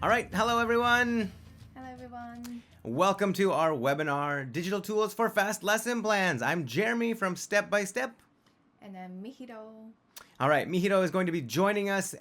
All right, hello everyone. Hello everyone. Welcome to our webinar, Digital Tools for Fast Lesson Plans. I'm Jeremy from Step by Step. And I'm Mihiro. All right, Mihiro is going to be joining us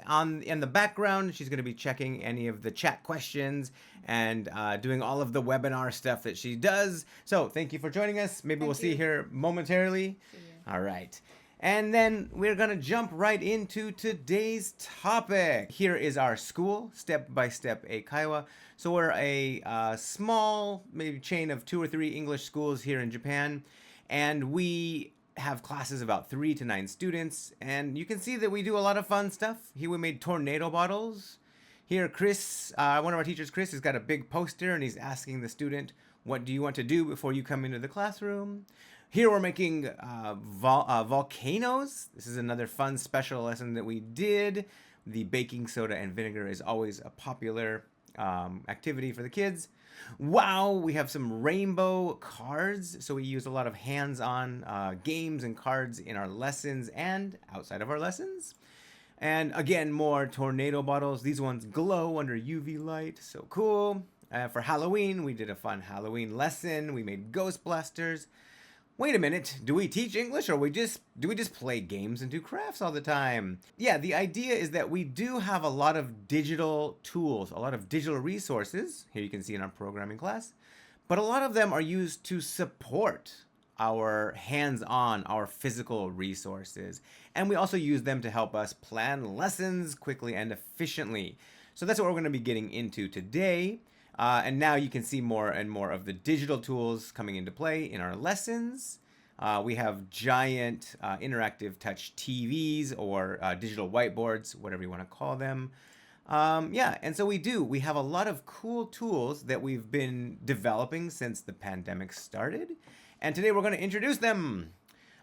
in the background. She's going to be checking any of the chat questions and doing all of the webinar stuff that she does. So thank you for joining us. Maybe we'll see her momentarily. See you. All right. And then we're going to jump right into today's topic. Here is our school, Step by Step Eikaiwa. So we're a small, maybe chain of 2 or 3 English schools here in Japan. And we have classes about 3 to 9 students. And you can see that we do a lot of fun stuff. Here we made tornado bottles. Here Chris, one of our teachers, Chris, has got a big poster and he's asking the student, what do you want to do before you come into the classroom? Here we're making volcanoes. This is another fun special lesson that we did. The baking soda and vinegar is always a popular activity for the kids. Wow, we have some rainbow cards. So we use a lot of hands-on games and cards in our lessons and outside of our lessons. And again, more tornado bottles. These ones glow under UV light. So cool. For Halloween, we did a fun Halloween lesson. We made ghost blasters. Wait a minute, do we teach English or do we just play games and do crafts all the time? Yeah, the idea is that we do have a lot of digital tools, a lot of digital resources, here you can see in our programming class, but a lot of them are used to support our hands-on, our physical resources. And we also use them to help us plan lessons quickly and efficiently. So that's what we're going to be getting into today. And now you can see more and more of the digital tools coming into play in our lessons. We have giant interactive touch TVs or digital whiteboards, whatever you want to call them. Yeah, and so we have a lot of cool tools that we've been developing since the pandemic started. And today we're going to introduce them.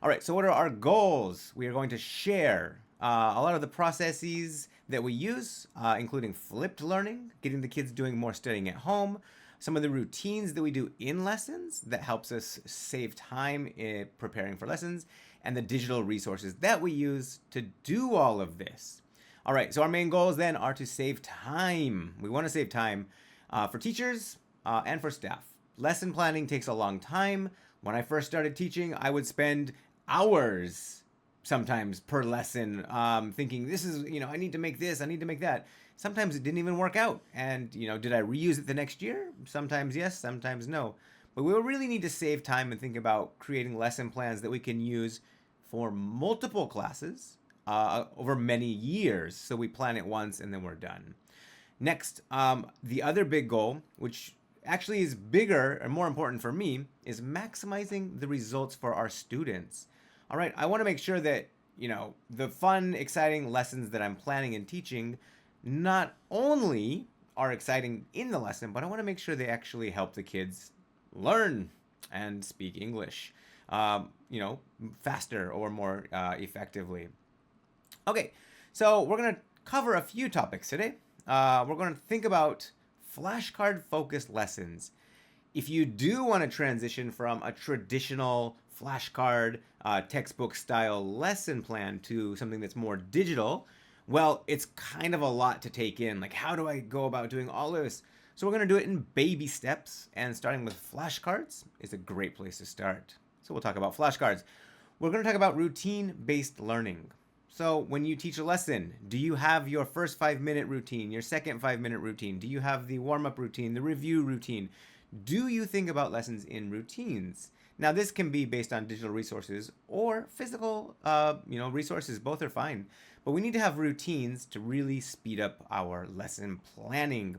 All right, so what are our goals? We are going to share a lot of the processes that we use, including flipped learning, getting the kids doing more studying at home, some of the routines that we do in lessons that helps us save time in preparing for lessons, and the digital resources that we use to do all of this. All right, so our main goals then are to save time. We want to save time for teachers and for staff. Lesson planning takes a long time. When I first started teaching, I would spend hours sometimes per lesson, thinking this is, I need to make this, I need to make that. Sometimes it didn't even work out. And, did I reuse it the next year? Sometimes yes, sometimes no. But we really need to save time and think about creating lesson plans that we can use for multiple classes over many years. So we plan it once and then we're done. Next, the other big goal, which actually is bigger and more important for me, is maximizing the results for our students. All right, I want to make sure that, the fun, exciting lessons that I'm planning and teaching not only are exciting in the lesson, but I want to make sure they actually help the kids learn and speak English, faster or more effectively. Okay, so we're going to cover a few topics today. We're going to think about flashcard-focused lessons. If you do want to transition from a traditional flashcard textbook style lesson plan to something that's more digital, well, it's kind of a lot to take in. Like, how do I go about doing all this? So we're going to do it in baby steps, and starting with flashcards is a great place to start. So we'll talk about flashcards. We're going to talk about routine-based learning. So when you teach a lesson, do you have your first 5-minute routine, your second 5-minute routine? Do you have the warm-up routine, the review routine? Do you think about lessons in routines? Now, this can be based on digital resources or physical, resources. Both are fine. But we need to have routines to really speed up our lesson planning.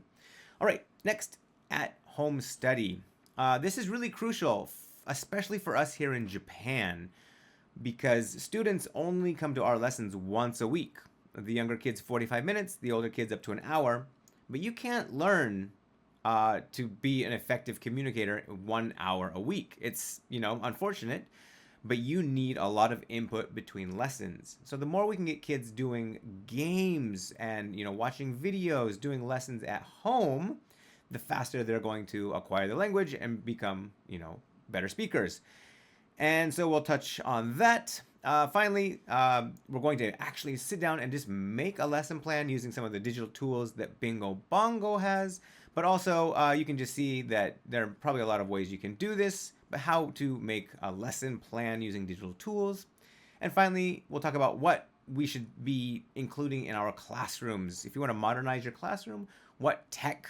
All right, next, at-home study. This is really crucial, especially for us here in Japan, because students only come to our lessons once a week. The younger kids, 45 minutes, the older kids up to an hour. But you can't learn to be an effective communicator 1 hour a week. It's, unfortunate, but you need a lot of input between lessons. So the more we can get kids doing games and, watching videos, doing lessons at home, the faster they're going to acquire the language and become, better speakers. And so we'll touch on that. finally, we're going to actually sit down and just make a lesson plan using some of the digital tools that Bingo Bongo has. But also, you can just see that there are probably a lot of ways you can do this, but how to make a lesson plan using digital tools. And finally, we'll talk about what we should be including in our classrooms. If you want to modernize your classroom, what tech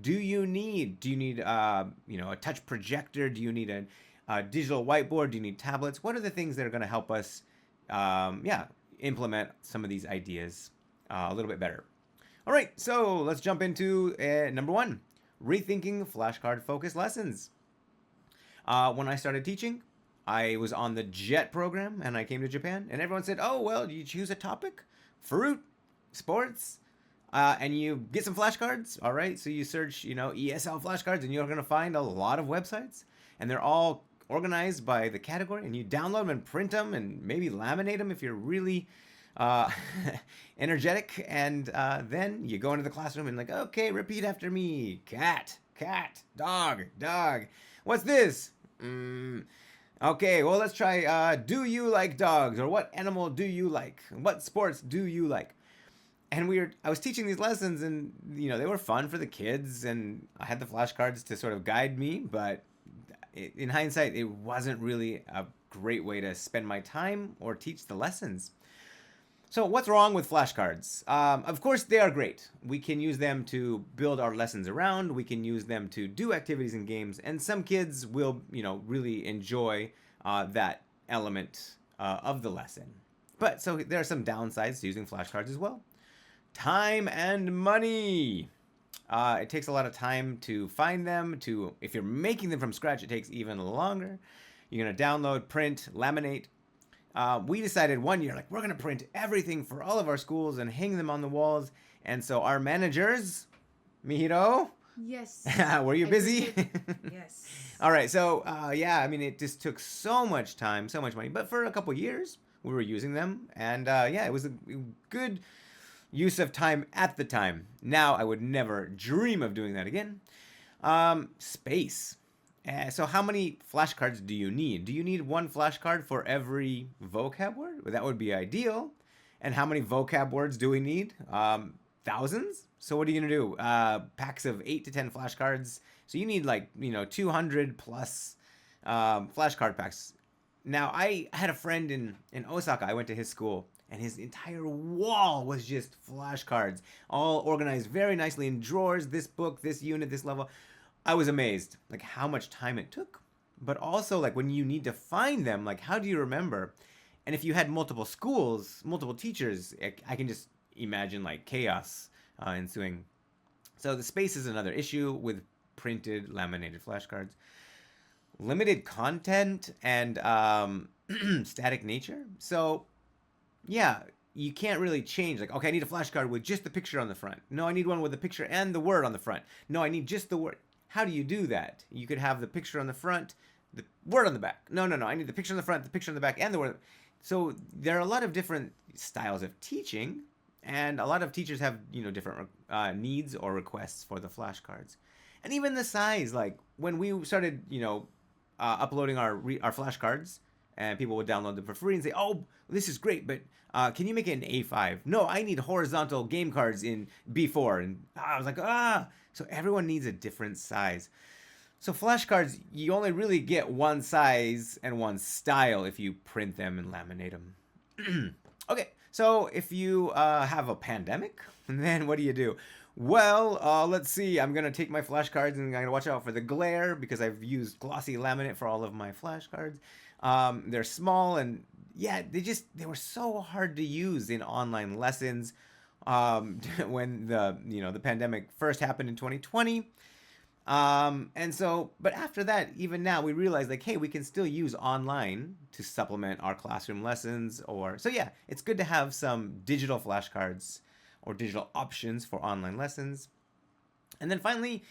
do you need? Do you need a touch projector? Do you need a digital whiteboard? Do you need tablets? What are the things that are going to help us implement some of these ideas a little bit better? All right, so let's jump into number 1, rethinking flashcard-focused lessons. When I started teaching, I was on the JET program and I came to Japan and everyone said, oh, well, you choose a topic, fruit, sports, and you get some flashcards. All right, so you search, ESL flashcards and you're going to find a lot of websites and they're all organized by the category and you download them and print them and maybe laminate them if you're really energetic. And then you go into the classroom and like, okay, repeat after me. Cat, dog. What's this? Okay, well, let's try, do you like dogs? Or what animal do you like? What sports do you like? And I was teaching these lessons and, they were fun for the kids and I had the flashcards to sort of guide me, but in hindsight, it wasn't really a great way to spend my time or teach the lessons. So what's wrong with flashcards? Of course, they are great. We can use them to build our lessons around. We can use them to do activities and games. And some kids will, really enjoy that element of the lesson. But so there are some downsides to using flashcards as well. Time and money. It takes a lot of time to find them. If you're making them from scratch, it takes even longer. You're going to download, print, laminate. We decided one year, we're going to print everything for all of our schools and hang them on the walls. And so our managers, Mihiro, Yes. were you busy? Yes. All right. So, it just took so much time, so much money. But for a couple years, we were using them. And it was a good use of time at the time. Now, I would never dream of doing that again. Space. So how many flashcards do you need? Do you need one flashcard for every vocab word? Well, that would be ideal. And how many vocab words do we need? Thousands? So what are you going to do? Packs of 8 to 10 flashcards. So you need 200 plus flashcard packs. Now, I had a friend in Osaka. I went to his school. And his entire wall was just flashcards. All organized very nicely in drawers. This book, this unit, this level. I was amazed, how much time it took, but also when you need to find them, how do you remember? And if you had multiple schools, multiple teachers, I can just imagine chaos ensuing. So the space is another issue with printed, laminated flashcards. Limited content and static nature. So, you can't really change. Okay, I need a flashcard with just the picture on the front. No, I need one with the picture and the word on the front. No, I need just the word. How do you do that? You could have the picture on the front, the word on the back. No. I need the picture on the front, the picture on the back, and the word. So there are a lot of different styles of teaching, and a lot of teachers have, different needs or requests for the flashcards. And even the size, when we started, uploading our flashcards, and people would download them for free and say, oh, this is great, but can you make it an A5? No, I need horizontal game cards in B4. And I was like, So everyone needs a different size. So flashcards, you only really get one size and one style if you print them and laminate them. Okay, so if you have a pandemic, then what do? Well, let's see. I'm going to take my flashcards and I'm going to watch out for the glare because I've used glossy laminate for all of my flashcards. They're small and they were so hard to use in online lessons when the pandemic first happened in 2020. But after that, even now we realize hey, we can still use online to supplement our classroom lessons it's good to have some digital flashcards or digital options for online lessons. And then finally,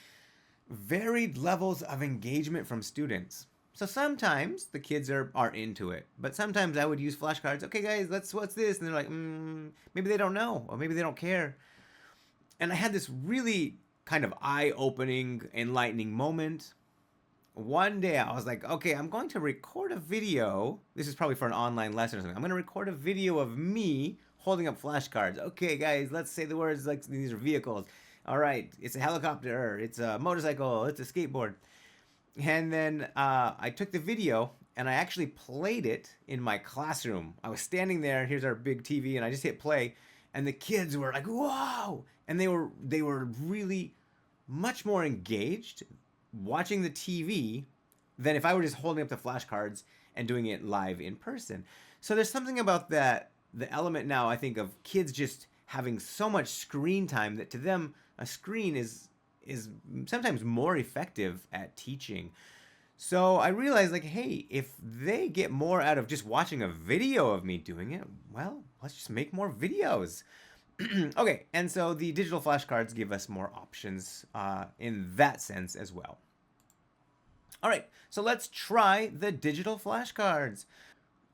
varied levels of engagement from students. So sometimes the kids are into it, but sometimes I would use flashcards. Okay, guys, what's this? And they're like, maybe they don't know, or maybe they don't care. And I had this really kind of eye-opening, enlightening moment one day I was like, okay, I'm going to record a video. This is probably for an online lesson or something. I'm going to record a video of me holding up flashcards. Okay, guys, let's say the words like these are vehicles. All right, it's a helicopter, it's a motorcycle, it's a skateboard. And then I took the video and I actually played it in my classroom. I was standing there, here's our big TV, and I just hit play, and the kids were like, "Whoa!" And they were really much more engaged watching the TV than if I were just holding up the flashcards and doing it live in person. So there's something about that, the element now, I think, of kids just having so much screen time that to them a screen is sometimes more effective at teaching. So I realized, like, hey, if they get more out of just watching a video of me doing it, well, let's just make more videos. Okay, and so the digital flashcards give us more options in that sense as well. All right, so let's try the digital flashcards.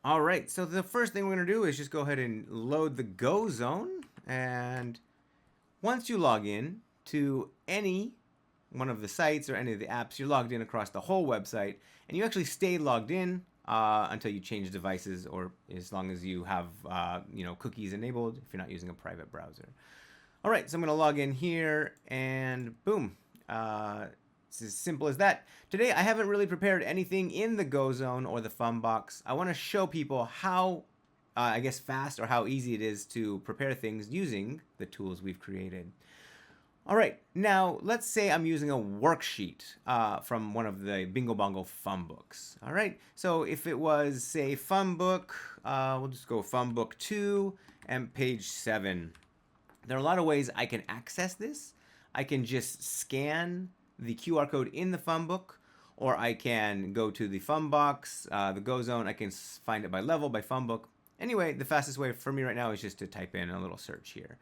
All right, so the first thing we're going to do is just go ahead and load the Go Zone. And once you log in to any one of the sites or any of the apps, you're logged in across the whole website, and you actually stay logged in until you change devices, or as long as you have cookies enabled if you're not using a private browser. All right, so I'm going to log in here, and boom. It's as simple as that. Today, I haven't really prepared anything in the Go Zone or the Fun Box. I want to show people how, fast or how easy it is to prepare things using the tools we've created. All right, now let's say I'm using a worksheet from one of the Bingo Bongo Fun Books. All right, so if it was, say, Fun Book, we'll just go Fun Book 2 and page 7. There are a lot of ways I can access this. I can just scan the QR code in the Fun Book, or I can go to the Fun Box, the Go Zone. I can find it by level, by Fun Book. Anyway, the fastest way for me right now is just to type in a little search here.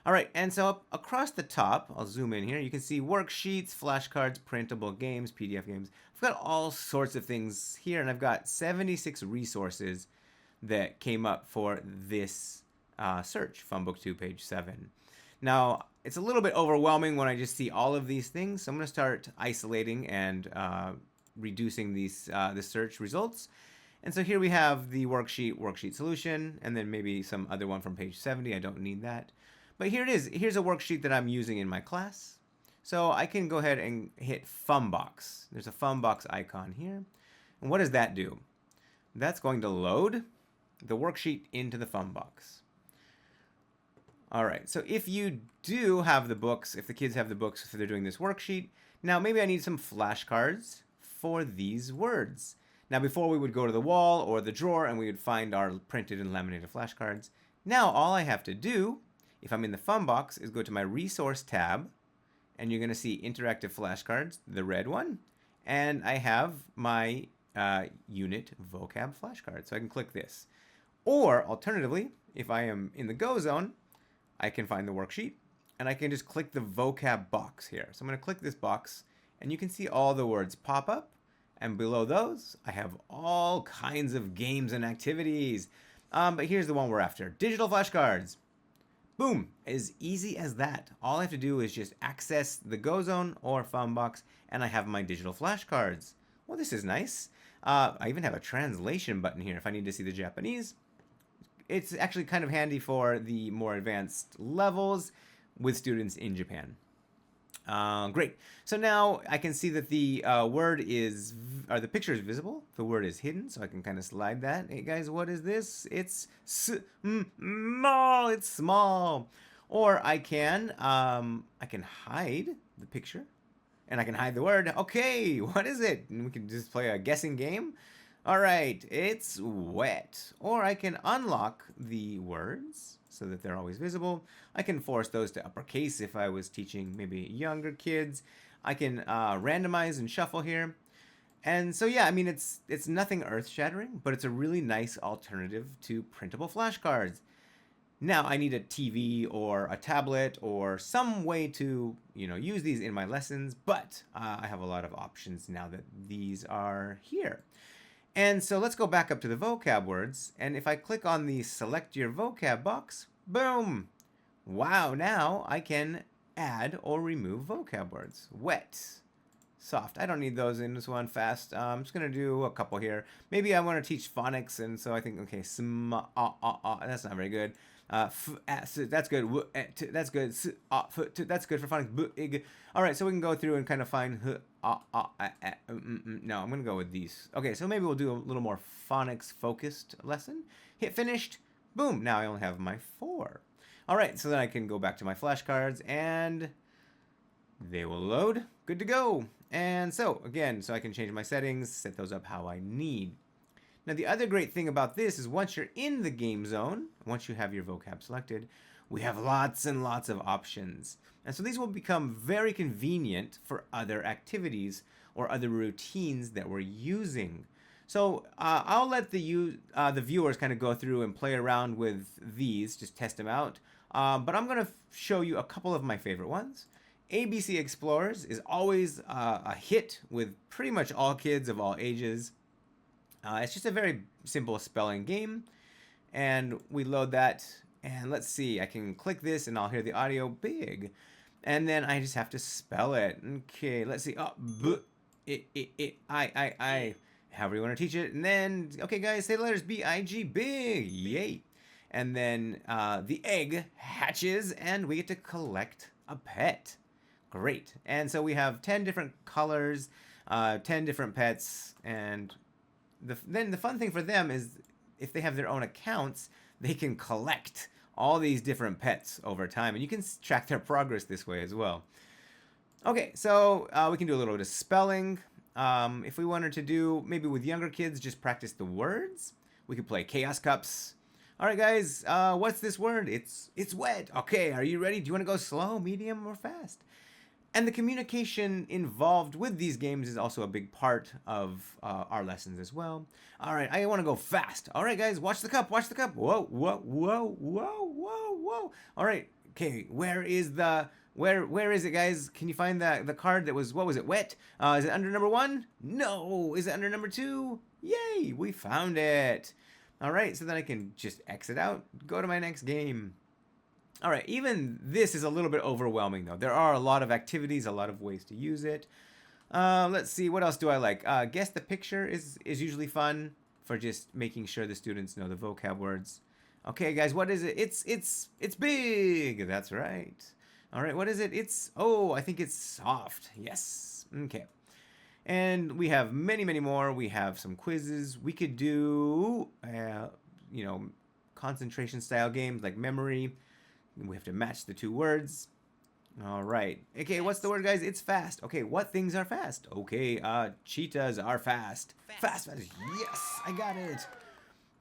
All right, and so up across the top, I'll zoom in here, you can see worksheets, flashcards, printable games, PDF games. I've got all sorts of things here, and I've got 76 resources that came up for this search, Fun Book 2, page 7. Now, it's a little bit overwhelming when I just see all of these things, so I'm going to start isolating and reducing these the search results. And so here we have the worksheet solution, and then maybe some other one from page 70. I don't need that. But here it is. Here's a worksheet that I'm using in my class. So I can go ahead and hit Fun Box. There's a Fun Box icon here. And what does that do? That's going to load the worksheet into the Fun Box. All right, so if you do have the books, if the kids have the books, if they're doing this worksheet, now maybe I need some flashcards for these words. Now before we would go to the wall or the drawer and we would find our printed and laminated flashcards. Now all I have to do, if I'm in the Fun Box, is go to my Resource tab, and you're going to see Interactive Flashcards, the red one, and I have my Unit Vocab Flashcard, so I can click this. Or, alternatively, if I am in the Go Zone, I can find the worksheet, and I can just click the vocab box here. So I'm going to click this box, and you can see all the words pop up, and below those, I have all kinds of games and activities. But here's the one we're after, digital flashcards. Boom, as easy as that. All I have to do is just access the Go Zone or Fun Box, and I have my digital flashcards. Well, this is nice. I even have a translation button here if I need to see the Japanese. It's actually kind of handy for the more advanced levels with students in Japan. Great. So now I can see that the the picture is visible. The word is hidden, so I can kind of slide that. Hey guys, what is this? It's small. It's small. Or I can hide the picture, and I can hide the word. Okay, what is it? And we can just play a guessing game. All right, it's wet. Or I can unlock the words so that they're always visible. I can force those to uppercase if I was teaching maybe younger kids. I can randomize and shuffle here. And so yeah, I mean, it's nothing earth-shattering, but it's a really nice alternative to printable flashcards. Now I need a TV or a tablet or some way to, use these in my lessons, but I have a lot of options now that these are here. And so let's go back up to the vocab words, and if I click on the select your vocab box, boom! Wow, now I can add or remove vocab words. Wet, soft. I don't need those in this one. Fast. I'm just gonna do a couple here. Maybe I want to teach phonics, and so I think okay, that's not very good. That's good. That's good. That's good for phonics. All right, so we can go through and kind of find. No, I'm gonna go with these. Okay, so maybe we'll do a little more phonics focused lesson. Hit finished. Boom. Now I only have my 4. All right, so then I can go back to my flashcards and they will load. Good to go. And so again, so I can change my settings, set those up how I need. Now the other great thing about this is once you're in the game zone, once you have your vocab selected, we have lots and lots of options. And so these will become very convenient for other activities or other routines that we're using. So I'll let the viewers kind of go through and play around with these, just test them out. But I'm going to show you a couple of my favorite ones. ABC Explorers is always a hit with pretty much all kids of all ages. It's just a very simple spelling game. And we load that. And let's see, I can click this and I'll hear the audio big. And then I just have to spell it. Okay, let's see. Oh, I. However you want to teach it. And then, okay guys, say the letters B-I-G, big, yay. And then the egg hatches and we get to collect a pet. Great. And so we have 10 different colors, 10 different pets. And then the fun thing for them is if they have their own accounts, they can collect all these different pets over time. And you can track their progress this way as well. Okay, so we can do a little bit of spelling. If we wanted to do, maybe with younger kids, just practice the words. We could play Chaos Cups. All right, guys, what's this word? It's wet. Okay, are you ready? Do you want to go slow, medium, or fast? And the communication involved with these games is also a big part of our lessons as well. All right, I want to go fast. All right, guys, watch the cup, watch the cup. Whoa, whoa, whoa, whoa, whoa, whoa. All right, okay, where is it, guys? Can you find the card that was, what was it, wet? Is it under number 1? No. Is it under number 2? Yay, we found it. All right, so then I can just exit out, go to my next game. All right, even this is a little bit overwhelming, though. There are a lot of activities, a lot of ways to use it. Let's see, what else do I like? Guess the picture is usually fun for just making sure the students know the vocab words. Okay, guys, what is it? It's big. That's right. All right, what is it? I think it's soft. Yes. Okay. And we have many, many more. We have some quizzes. We could do, concentration style games like memory. We have to match the 2 words. All right. Okay, what's the word, guys? It's fast. Okay, what things are fast? Okay, cheetahs are fast. Fast. Yes, I got it.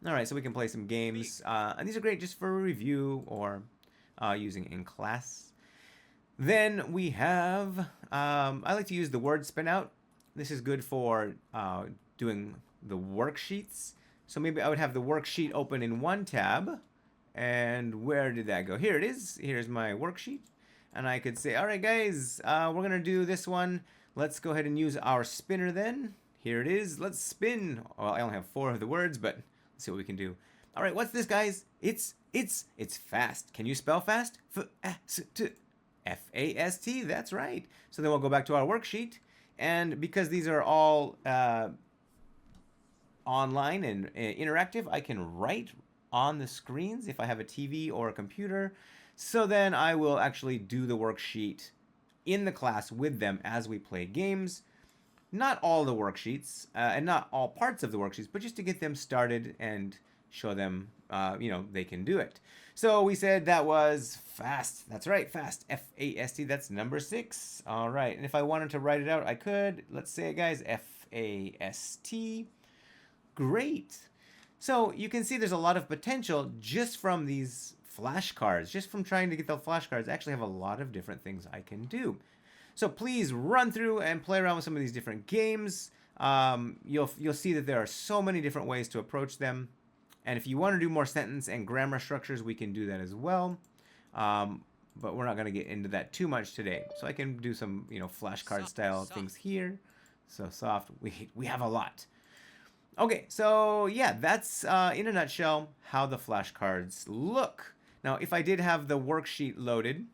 All right, so we can play some games. And these are great just for review or using in class. Then we have, I like to use the word spin out. This is good for doing the worksheets. So maybe I would have the worksheet open in one tab. And where did that go? Here it is. Here's my worksheet. And I could say, all right, guys, we're going to do this one. Let's go ahead and use our spinner then. Here it is. Let's spin. Well, I only have 4 of the words, but let's see what we can do. All right, what's this, guys? It's fast. Can you spell fast? F-A-S-T. That's right. So then we'll go back to our worksheet. And because these are all online and interactive, I can write on the screens if I have a TV or a computer. So then I will actually do the worksheet in the class with them as we play games. Not all the worksheets and not all parts of the worksheets, but just to get them started and show them, they can do it. So we said that was fast. That's right, fast. F-A-S-T, that's number 6. All right, and if I wanted to write it out, I could. Let's say it, guys, F-A-S-T. Great. So you can see there's a lot of potential just from these flashcards, just from trying to get the flashcards. I actually have a lot of different things I can do. So please run through and play around with some of these different games. You'll see that there are so many different ways to approach them. And if you want to do more sentence and grammar structures, we can do that as well. But we're not going to get into that too much today. So I can do some, flashcard style things here. So soft, we have a lot. Okay, so yeah, that's in a nutshell how the flashcards look. Now, if I did have the worksheet loaded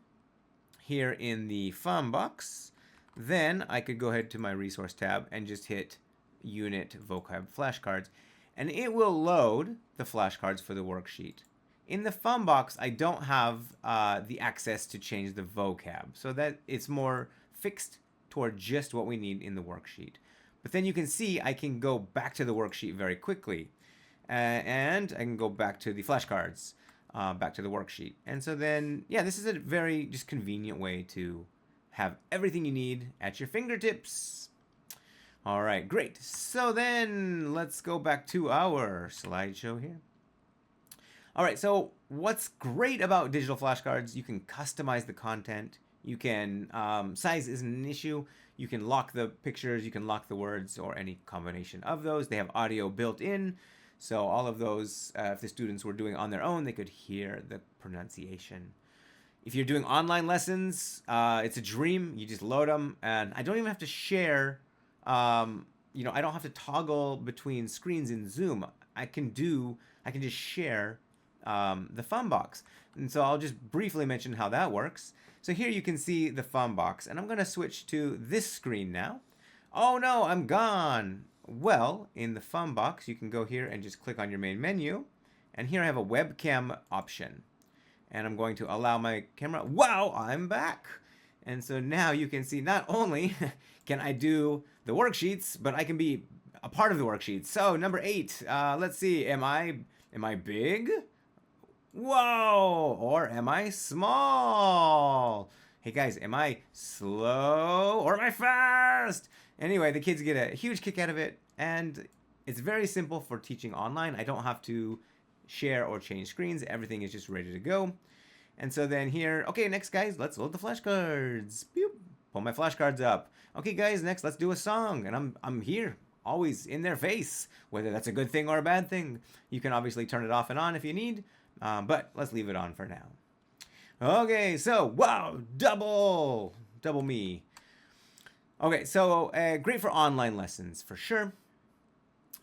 here in the fun box, Then I could go ahead to my resource tab and just hit unit vocab flashcards, and it will load the flashcards for the worksheet. In the fun box, I don't have the access to change the vocab, so that it's more fixed toward just what we need in the worksheet. But then you can see I can go back to the worksheet very quickly, and I can go back to the flashcards, back to the worksheet. And so then, yeah, this is a very just convenient way to have everything you need at your fingertips. All right, great. So then let's go back to our slideshow here. All right, so what's great about digital flashcards, you can customize the content. You can, size isn't an issue. You can lock the pictures, you can lock the words, or any combination of those. They have audio built in. So all of those, if the students were doing on their own, they could hear the pronunciation. If you're doing online lessons, it's a dream. You just load them, and I don't even have to share. I don't have to toggle between screens in Zoom. I can just share the fun box. And so I'll just briefly mention how that works. So here you can see the fun box, and I'm going to switch to this screen now. Oh no, I'm gone. Well, in the fun box, you can go here and just click on your main menu. And here I have a webcam option. And I'm going to allow my camera. Wow, I'm back. And so now you can see not only can I do the worksheets, but I can be a part of the worksheets. So number 8, let's see, am I big? Whoa, or am I small? Hey guys, am I slow or am I fast? Anyway, the kids get a huge kick out of it, and it's very simple for teaching online. I don't have to share or change screens. Everything is just ready to go. And so then here, okay, next guys, let's load the flashcards. Boop. Pull my flashcards up. Okay guys, next let's do a song. And I'm here, always in their face, whether that's a good thing or a bad thing. You can obviously turn it off and on if you need, but let's leave it on for now. Okay, so wow, double me. Okay, so great for online lessons for sure.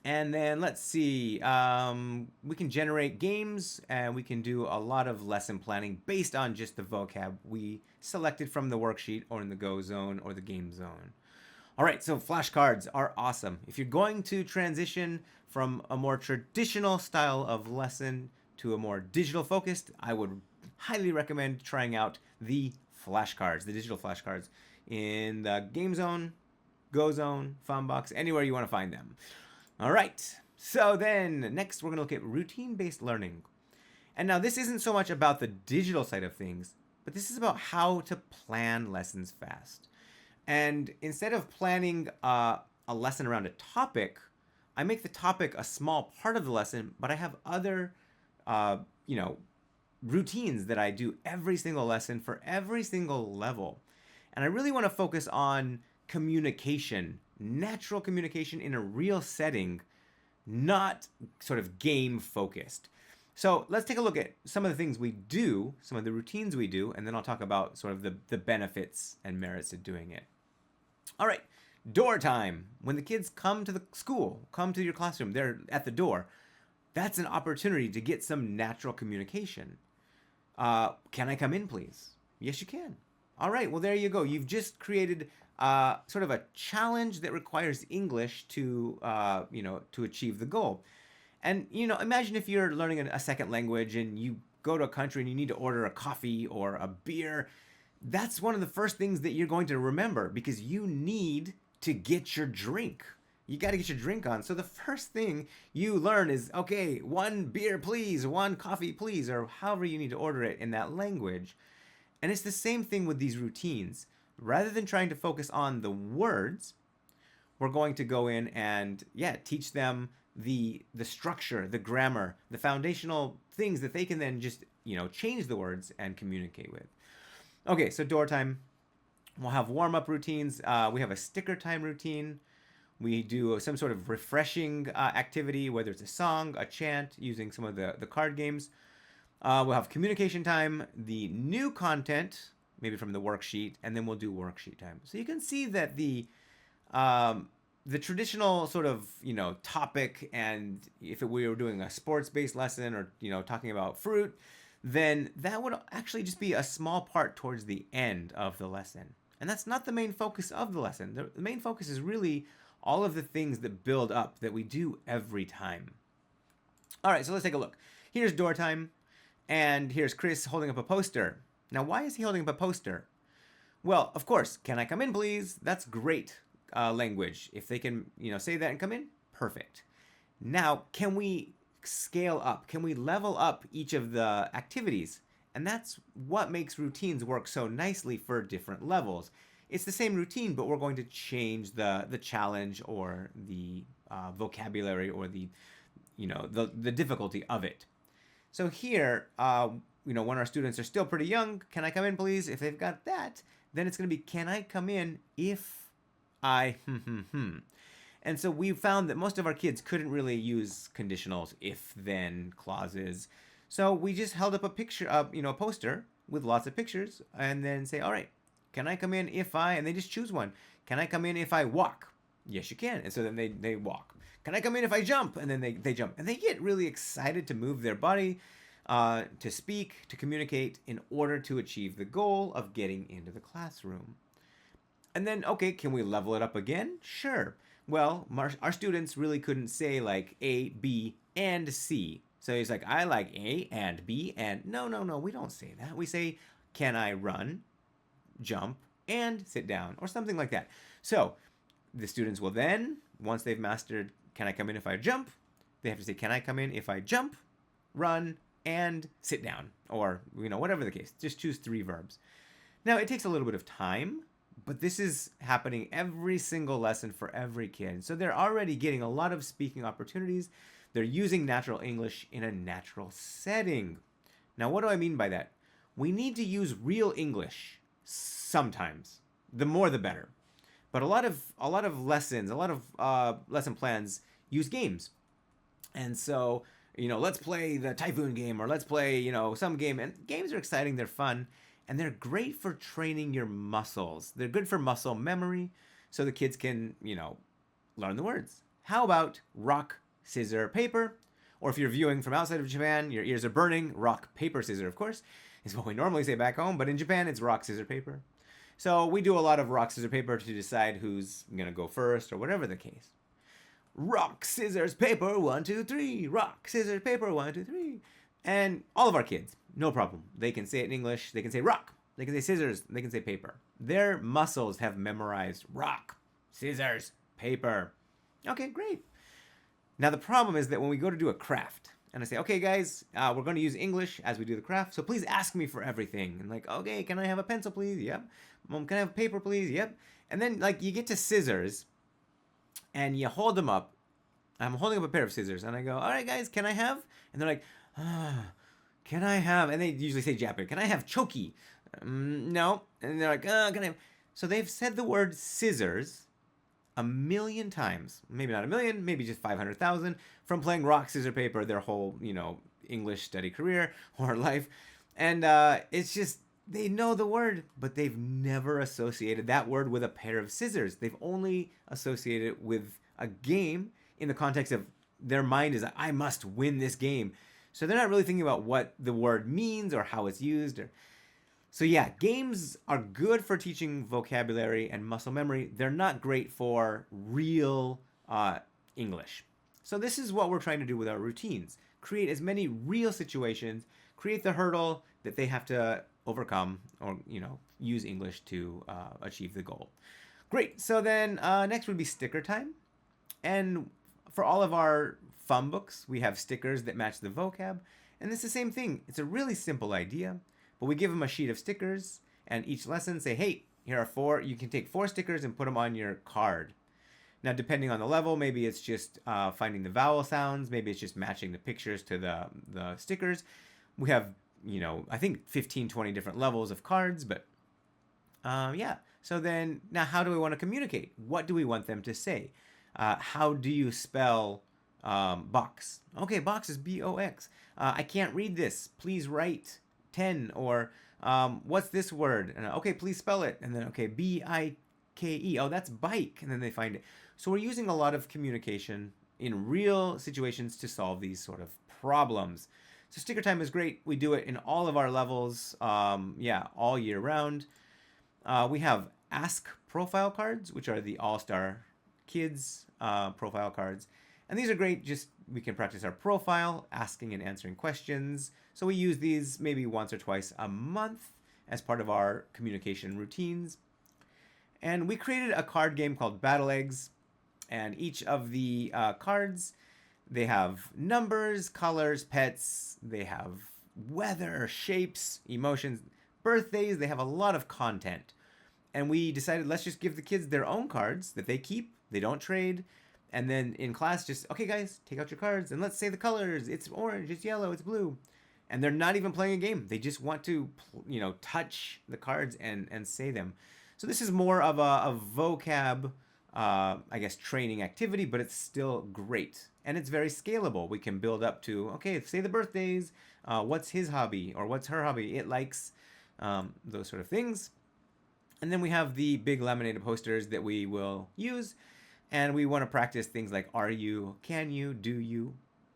And then let's see, we can generate games, and we can do a lot of lesson planning based on just the vocab we selected from the worksheet or in the Go zone or the game zone. All right, so flashcards are awesome. If you're going to transition from a more traditional style of lesson to a more digital focused, I would highly recommend trying out the flashcards, the digital flashcards in the game zone, Go zone, fun box, anywhere you want to find them. All right, so then next we're going to look at routine-based learning. And now this isn't so much about the digital side of things, but this is about how to plan lessons fast. And instead of planning a lesson around a topic, I make the topic a small part of the lesson, but I have other, routines that I do every single lesson for every single level. And I really want to focus on communication, natural communication in a real setting, not sort of game focused. So let's take a look at some of the things we do, some of the routines we do, and then I'll talk about sort of the benefits and merits of doing it. All right, door time. When the kids come to the school, come to your classroom, they're at the door. That's an opportunity to get some natural communication. Can I come in, please? Yes, you can. All right, well, there you go. You've just created sort of a challenge that requires English to achieve the goal. And, imagine if you're learning a second language and you go to a country and you need to order a coffee or a beer. That's one of the first things that you're going to remember, because you need to get your drink. You got to get your drink on. So the first thing you learn is, okay, 1 beer, please, 1 coffee, please, or however you need to order it in that language. And it's the same thing with these routines. Rather than trying to focus on the words, we're going to go in and, teach them the structure, the grammar, the foundational things that they can then just, change the words and communicate with. Okay, so door time. We'll have warm-up routines. We have a sticker time routine. We do some sort of refreshing activity, whether it's a song, a chant, using some of the card games. We'll have communication time, the new content, maybe from the worksheet, and then we'll do worksheet time. So you can see that the traditional sort of, topic, and if we were doing a sports-based lesson or, talking about fruit, then that would actually just be a small part towards the end of the lesson. And that's not the main focus of the lesson. The main focus is really all of the things that build up that we do every time. All right, so let's take a look. Here's door time, and here's Chris holding up a poster. Now, why is he holding up a poster? Well, of course, can I come in, please? That's great language. If they can, say that and come in, perfect. Now, can we scale up? Can we level up each of the activities? And that's what makes routines work so nicely for different levels. It's the same routine, but we're going to change the challenge or the vocabulary or the difficulty of it. So here, when our students are still pretty young, can I come in, please? If they've got that, then it's going to be, can I come in if I And so we found that most of our kids couldn't really use conditionals, if, then, clauses. So we just held up a picture, a poster with lots of pictures, and then say, all right, can I come in if I, and they just choose one. Can I come in if I walk? Yes, you can. And so then they walk. Can I come in if I jump? And then they jump. And they get really excited to move their body, to speak, to communicate in order to achieve the goal of getting into the classroom. And then, okay, can we level it up again? Sure. Well, our students really couldn't say like A, B, and C. So he's like, I like A and B and no, we don't say that. We say, can I run, jump, and sit down, or something like that. So the students will then, once they've mastered, can I come in if I jump? They have to say, can I come in if I jump, run, and sit down? Or, whatever the case, just choose 3 verbs. Now, it takes a little bit of time, but this is happening every single lesson for every kid. So they're already getting a lot of speaking opportunities. They're using natural English in a natural setting. Now, what do I mean by that? We need to use real English sometimes. The more, the better. But a lot of lessons, a lot of lesson plans use games. And so, let's play the typhoon game, or let's play, some game. And games are exciting. They're fun. And they're great for training your muscles. They're good for muscle memory, so the kids can, learn the words. How about rock, scissor, paper? Or if you're viewing from outside of Japan, your ears are burning, rock, paper, scissor, of course, is what we normally say back home. But in Japan, it's rock, scissor, paper. So we do a lot of rock, scissor, paper to decide who's going to go first, or whatever the case. Rock, scissors, paper, 1, 2, 3. Rock, scissors, paper, 1, 2, 3. And all of our kids, no problem. They can say it in English. They can say rock. They can say scissors. They can say paper. Their muscles have memorized rock, scissors, paper. Okay, great. Now the problem is that when we go to do a craft, and I say, okay, guys, we're going to use English as we do the craft, so please ask me for everything. And like, okay, can I have a pencil, please? Yep. Mom, can I have paper, please? Yep. And then you get to scissors, and you hold them up. I'm holding up a pair of scissors, and I go, all right, guys, can I have? And they're like, can I have? And they usually say Japanese. Can I have choki? No. And they're like, can I have? So they've said the word scissors 1,000,000 times. Maybe not 1,000,000, maybe just 500,000 from playing rock, scissors, paper their whole, English study career or life. And it's just, they know the word, but they've never associated that word with a pair of scissors. They've only associated it with a game in the context of their mind is, I must win this game. So they're not really thinking about what the word means or how it's used. So yeah, games are good for teaching vocabulary and muscle memory. They're not great for real English. So this is what we're trying to do with our routines. Create as many real situations, create the hurdle that they have to overcome or, use English to achieve the goal. Great. So then next would be sticker time. And for all of our fun books, we have stickers that match the vocab. And it's the same thing. It's a really simple idea, but we give them a sheet of stickers, and each lesson say, hey, here are 4. You can take 4 stickers and put them on your card. Now, depending on the level, maybe it's just finding the vowel sounds. Maybe it's just matching the pictures to the stickers. We have, I think 15, 20 different levels of cards, but yeah. So then, now how do we want to communicate? What do we want them to say? How do you spell box? Okay, box is B-O-X. I can't read this. Please write 10. Or what's this word? And, okay, please spell it. And then, okay, B-I-K-E. Oh, that's bike. And then they find it. So we're using a lot of communication in real situations to solve these sort of problems. So sticker time is great. We do it in all of our levels, all year round. We have Ask profile cards, which are the All-Star Kids profile cards. And these are great, just we can practice our profile, asking and answering questions. So we use these maybe once or twice a month as part of our communication routines. And we created a card game called Battle Eggs. And each of the cards, they have numbers, colors, pets, they have weather, shapes, emotions, birthdays, they have a lot of content. And we decided, let's just give the kids their own cards that they keep, they don't trade. And then in class, just, okay, guys, take out your cards and let's say the colors. It's orange, it's yellow, it's blue. And they're not even playing a game. They just want to, touch the cards and say them. So this is more of a vocab, training activity, but it's still great. And it's very scalable. We can build up to, okay, say the birthdays. What's his hobby or what's her hobby? It likes those sort of things. And then we have the big laminated posters that we will use. And we want to practice things like, are you, can you, do you?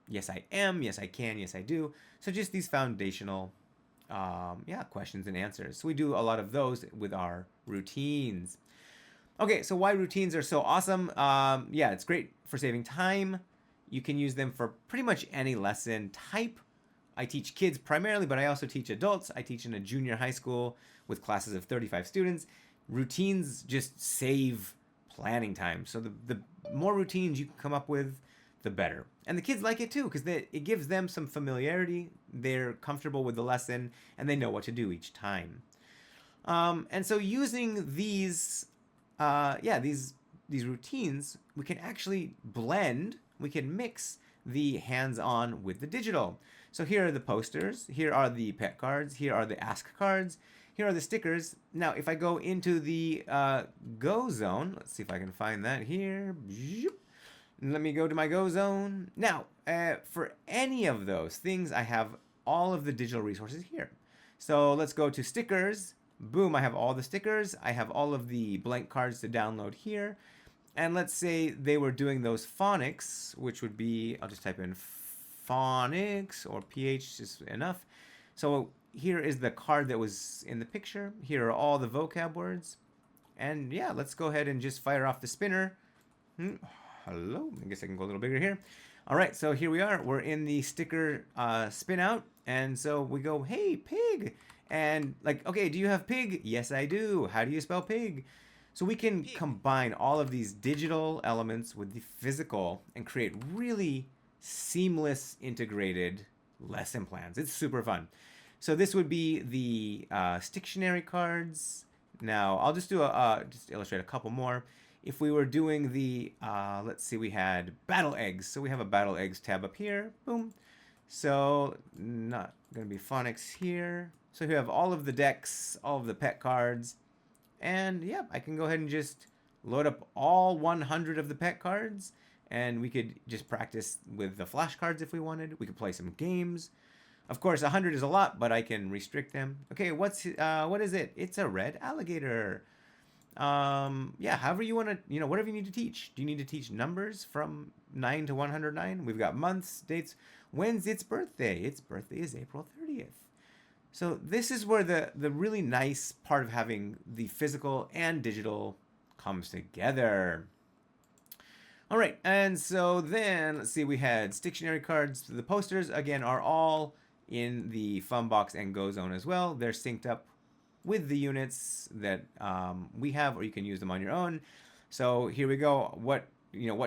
Yes, I am. Yes, I can. Yes, I do. So just these foundational questions and answers. So we do a lot of those with our routines. Okay, so why routines are so awesome? It's great for saving time. You can use them for pretty much any lesson type. I teach kids primarily, but I also teach adults. I teach in a junior high school with classes of 35 students. Routines just save planning time. So the more routines you can come up with, the better. And the kids like it too, because it gives them some familiarity. They're comfortable with the lesson, and they know what to do each time. And so using these routines, we can actually blend, we can mix the hands-on with the digital. So here are the posters, here are the pet cards, here are the ask cards, here are the stickers. Now, if I go into the Go zone, let's see if I can find that here. Let me go to my Go zone. Now, for any of those things, I have all of the digital resources here. So let's go to stickers. Boom, I have all the stickers. I have all of the blank cards to download here. And let's say they were doing those phonics, which would be, I'll just type in phonics or PH is enough. So here is the card that was in the picture. Here are all the vocab words. And yeah, let's go ahead and just fire off the spinner. Hello, I guess I can go a little bigger here. All right, so here we are. We're in the sticker spin out. And so we go, hey, pig. And like, okay, do you have pig? Yes, I do. How do you spell pig? So we can combine all of these digital elements with the physical and create really seamless integrated lesson plans. It's super fun. So this would be the Stictionary cards. Now I'll just do just illustrate a couple more. If we were doing the, let's see, we had Battle Eggs. So we have a Battle Eggs tab up here. Boom. So not going to be phonics here. So you have all of the decks, all of the pet cards. And yeah, I can go ahead and just load up all 100 of the pet cards. And we could just practice with the flashcards if we wanted. We could play some games. Of course, 100 is a lot, but I can restrict them. Okay, what is it? It's a red alligator. However you want to, whatever you need to teach. Do you need to teach numbers from 9 to 109? We've got months, dates. When's its birthday? Its birthday is April 30th. So this is where the really nice part of having the physical and digital comes together. All right, and so then, let's see, we had Stictionary cards. The posters, again, are all in the Fun Box and Go Zone as well. They're synced up with the units that we have, or you can use them on your own. So here we go. What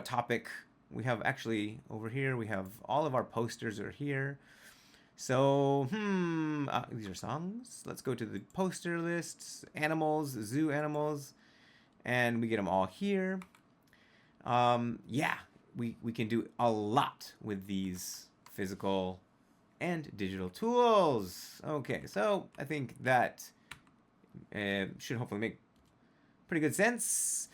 topic? We have actually over here, we have all of our posters are here. So, these are songs. Let's go to the poster lists, animals, zoo animals, and we get them all here. We can do a lot with these physical and digital tools. Okay, so I think that should hopefully make pretty good sense.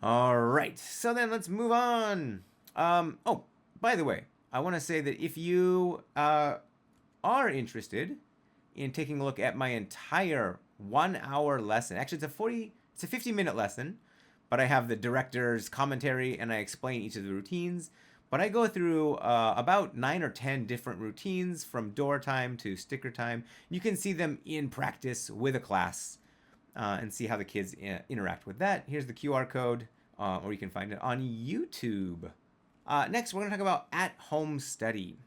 All right, so then let's move on. By the way, I want to say that if you are interested in taking a look at my entire 1 hour lesson, actually it's a 50-minute lesson, but I have the director's commentary and I explain each of the routines. But I go through about 9 or 10 different routines from door time to sticker time. You can see them in practice with a class. and see how the kids interact with that. Here's the QR code, or you can find it on YouTube. Next, we're going to talk about at-home study.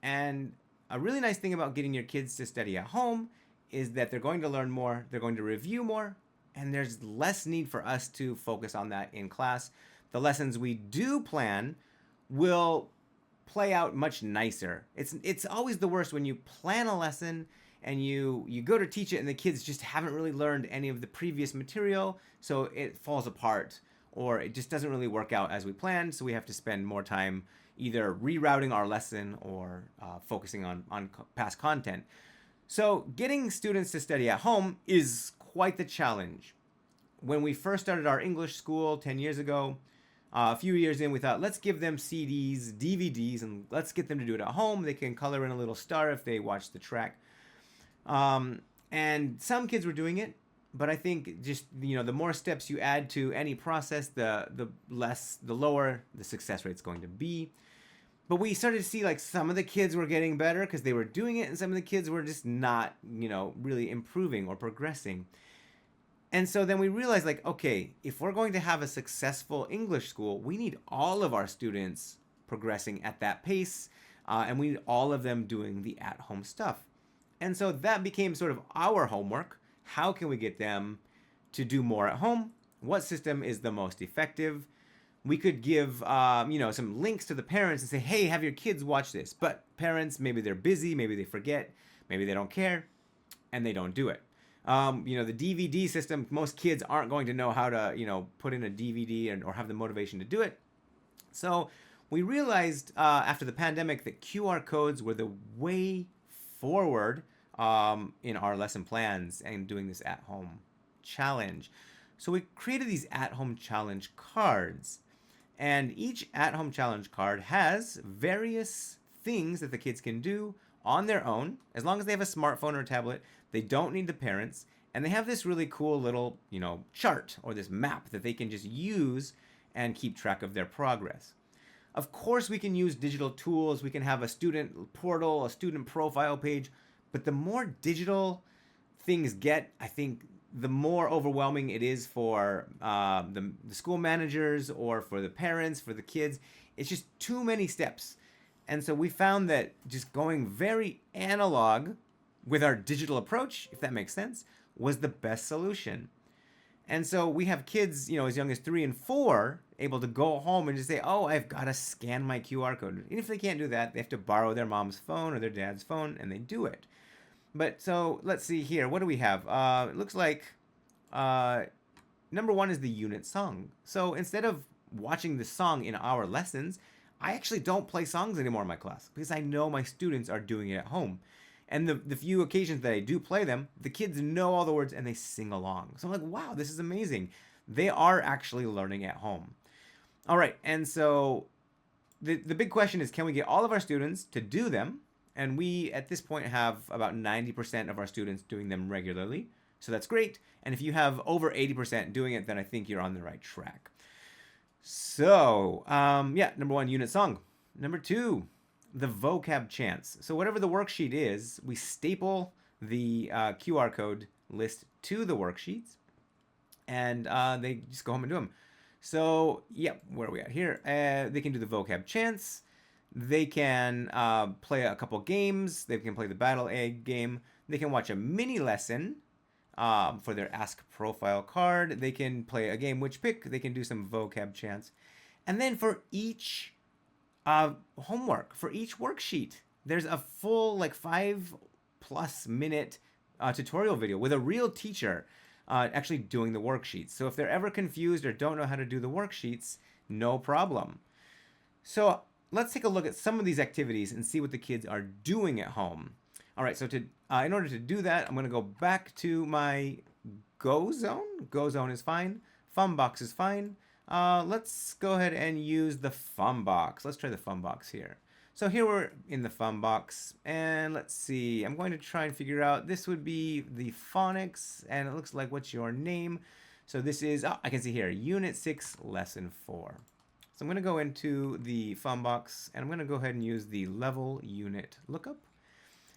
And a really nice thing about getting your kids to study at home is that they're going to learn more, they're going to review more, and there's less need for us to focus on that in class. The lessons we do plan will play out much nicer. It's always the worst when you plan a lesson and you go to teach it and the kids just haven't really learned any of the previous material, so it falls apart or it just doesn't really work out as we planned, so we have to spend more time either rerouting our lesson or focusing on past content. So getting students to study at home is quite the challenge. When we first started our English school 10 years ago, a few years in, we thought, let's give them CDs, DVDs, and let's get them to do it at home. They can color in a little star if they watch the track. And some kids were doing it, but I think just, the more steps you add to any process, the lower the success rate's going to be. But we started to see like some of the kids were getting better because they were doing it, and some of the kids were just not, really improving or progressing. And so then we realized, like, okay, if we're going to have a successful English school, we need all of our students progressing at that pace, and we need all of them doing the at-home stuff. And so that became sort of our homework. How can we get them to do more at home? What system is the most effective? We could give, some links to the parents and say, hey, have your kids watch this. But parents, maybe they're busy, maybe they forget, maybe they don't care, and they don't do it. The DVD system, most kids aren't going to know how to, put in a DVD or have the motivation to do it. So we realized after the pandemic that QR codes were the way forward in our lesson plans and doing this at-home challenge. So we created these at-home challenge cards. And each at-home challenge card has various things that the kids can do on their own. As long as they have a smartphone or a tablet, they don't need the parents. And they have this really cool little, chart or this map that they can just use and keep track of their progress. Of course, we can use digital tools. We can have a student portal, a student profile page. But the more digital things get, I think the more overwhelming it is for the school managers or for the parents, for the kids. It's just too many steps. And so we found that just going very analog with our digital approach, if that makes sense, was the best solution. And so we have kids, as young as 3 and 4, able to go home and just say, oh, I've got to scan my QR code. And if they can't do that, they have to borrow their mom's phone or their dad's phone, and they do it. But so let's see here. What do we have? It looks like number 1 is the unit song. So instead of watching the song in our lessons, I actually don't play songs anymore in my class because I know my students are doing it at home. And the few occasions that I do play them, the kids know all the words and they sing along. So I'm like, wow, this is amazing. They are actually learning at home. All right, and so the big question is, can we get all of our students to do them? And we, at this point, have about 90% of our students doing them regularly. So that's great. And if you have over 80% doing it, then I think you're on the right track. So, number 1, unit song. Number 2, the vocab chants. So whatever the worksheet is, we staple the QR code list to the worksheets, and they just go home and do them. So, where are we at here? They can do the vocab chants. They can play a couple games. They can play the Battle Egg game. They can watch a mini lesson for their Ask Profile card. They can play a game Which Pick. They can do some vocab chants. And then for each homework, for each worksheet, there's a full 5+ minute tutorial video with a real teacher actually doing the worksheets. So if they're ever confused or don't know how to do the worksheets, no problem. So let's take a look at some of these activities and see what the kids are doing at home. All right, so in order to do that, I'm going to go back to my Go Zone. Go Zone is fine. Fun Box is fine. Let's go ahead and use the Fun Box. Let's try the Fun Box here. So here we're in the Fun Box, and let's see. I'm going to try and figure out, this would be the phonics, and it looks like what's your name. So this is, I can see here, Unit 6, Lesson 4. So I'm going to go into the Fun Box, and I'm going to go ahead and use the level unit lookup.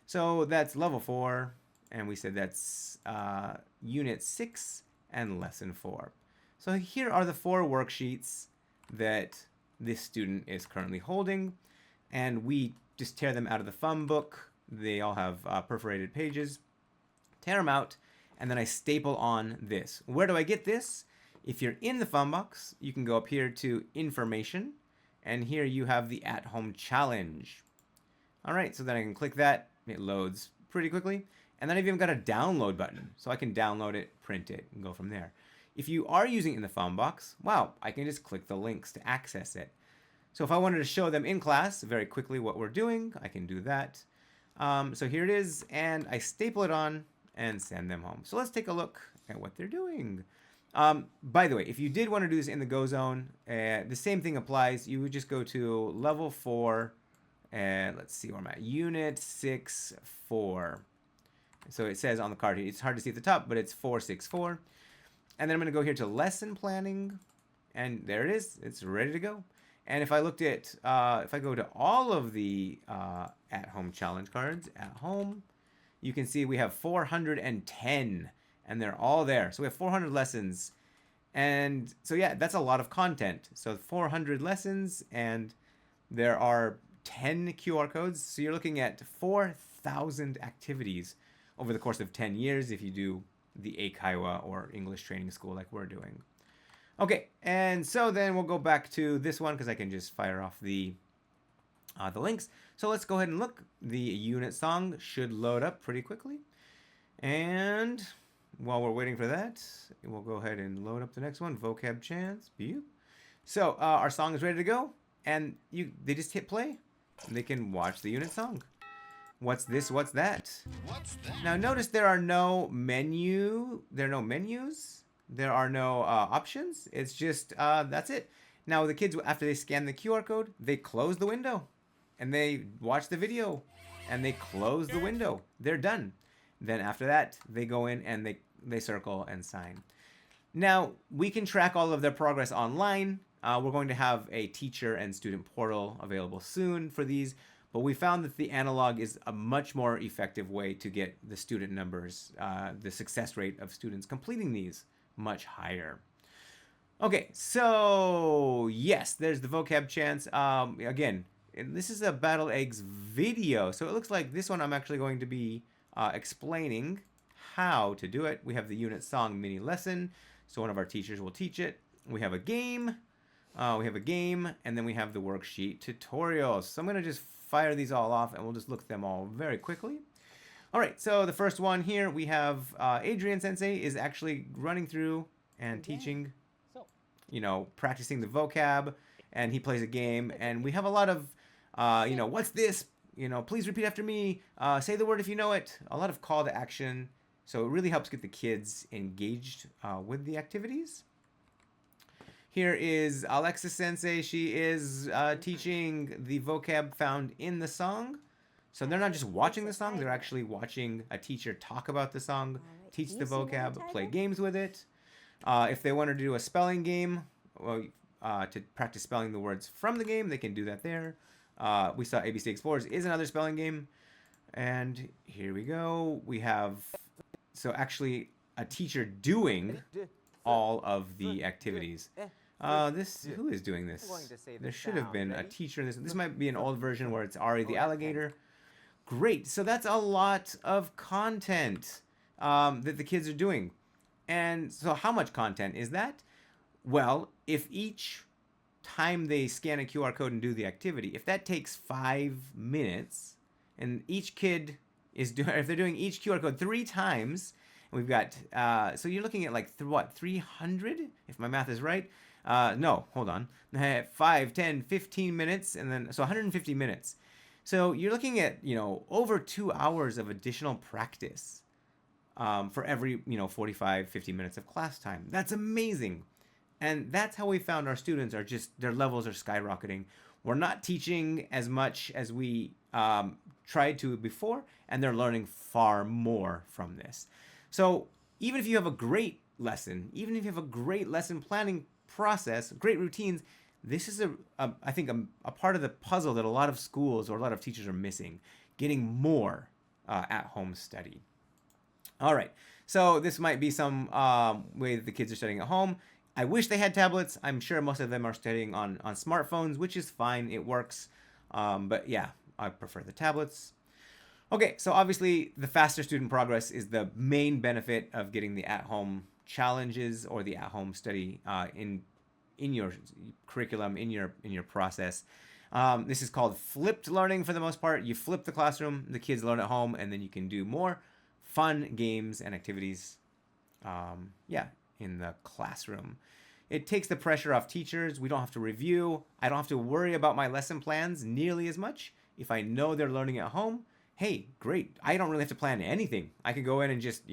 So that's level 4, And we said that's Unit 6 and Lesson 4. So here are the 4 worksheets that this student is currently holding. And we just tear them out of the thumb book. They all have perforated pages. Tear them out, and then I staple on this. Where do I get this? If you're in the thumb box, you can go up here to Information, and here you have the at-home challenge. All right, so then I can click that. It loads pretty quickly. And then I've even got a download button, so I can download it, print it, and go from there. If you are using it in the thumb box, wow, I can just click the links to access it. So if I wanted to show them in class very quickly what we're doing, I can do that. So here it is, and I staple it on and send them home. So let's take a look at what they're doing. By the way, if you did want to do this in the Go Zone, the same thing applies. You would just go to level 4, and let's see where I'm at, Unit 6, 4. So it says on the card here, it's hard to see at the top, but it's 464. And then I'm going to go here to Lesson Planning, and there it is. It's ready to go. And if I looked at, if I go to all of the at-home challenge cards, at home, you can see we have 410, and they're all there. So we have 400 lessons. And so, yeah, that's a lot of content. So 400 lessons, and there are 10 QR codes. So you're looking at 4,000 activities over the course of 10 years if you do the Eikaiwa or English training school like we're doing. Okay, and so then we'll go back to this one because I can just fire off the links. So let's go ahead and look. The unit song should load up pretty quickly. And while we're waiting for that, we'll go ahead and load up the next one, Vocab Chance. So our song is ready to go, and they just hit play, and they can watch the unit song. What's this? What's that? What's that? Now notice there are no menu. There are no menus. There are no options. It's just that's it. Now the kids, after they scan the QR code, they close the window, and they watch the video, and they close the window. They're done. Then after that, they go in and they circle and sign. Now we can track all of their progress online. We're going to have a teacher and student portal available soon for these. But we found that the analog is a much more effective way to get the student numbers, the success rate of students completing these much higher. Okay, so yes, there's the vocab chance. Again, this is a Battle Eggs video. So it looks like this one I'm actually going to be explaining how to do it. We have the unit song mini lesson. So one of our teachers will teach it. We have a game. And then we have the worksheet tutorials. So I'm going to just fire these all off, and we'll just look at them all very quickly. All right, so the first one here, we have Adrian Sensei is actually running through and teaching, practicing the vocab, and he plays a game, and we have a lot of, what's this? Please repeat after me. Say the word if you know it. A lot of call to action. So it really helps get the kids engaged with the activities. Here is Alexis Sensei. She is teaching the vocab found in the song. So they're not just watching the song, they're actually watching a teacher talk about the song, teach the vocab, play games with it. If they want to do a spelling game, to practice spelling the words from the game, they can do that there. We saw ABC Explorers is another spelling game. And here we go. We have, so actually a teacher doing all of the activities. Who is doing this? There should have been a teacher in this. This might be an old version where it's Ari the alligator. Great. So that's a lot of content that the kids are doing. And so how much content is that? Well, if each time they scan a QR code and do the activity, if that takes 5 minutes, and each kid is doing, if they're doing each QR code 3 times, and we've got, so you're looking at like, 300, if my math is right? No, hold on. 5, 10, 15 minutes, and then, so 150 minutes. So you're looking at, over 2 hours of additional practice for every, 45, 50 minutes of class time. That's amazing. And that's how we found our students are just, their levels are skyrocketing. We're not teaching as much as we tried to before, and they're learning far more from this. So even if you have a great lesson, even if you have a great lesson planning process, great routines, this is I think a part of the puzzle that a lot of schools or a lot of teachers are missing, getting more at-home study. All right. So this might be some way that the kids are studying at home. I wish they had tablets. I'm sure most of them are studying on smartphones, which is fine. It works. But yeah, I prefer the tablets. Okay, so obviously the faster student progress is the main benefit of getting the at-home challenges or the at-home study in your curriculum, in your process. This is called flipped learning for the most part. You flip the classroom, the kids learn at home, and then you can do more fun games and activities in the classroom. It takes the pressure off teachers. We don't have to review. I don't have to worry about my lesson plans nearly as much. If I know they're learning at home, hey, great. I don't really have to plan anything. I could go in and just,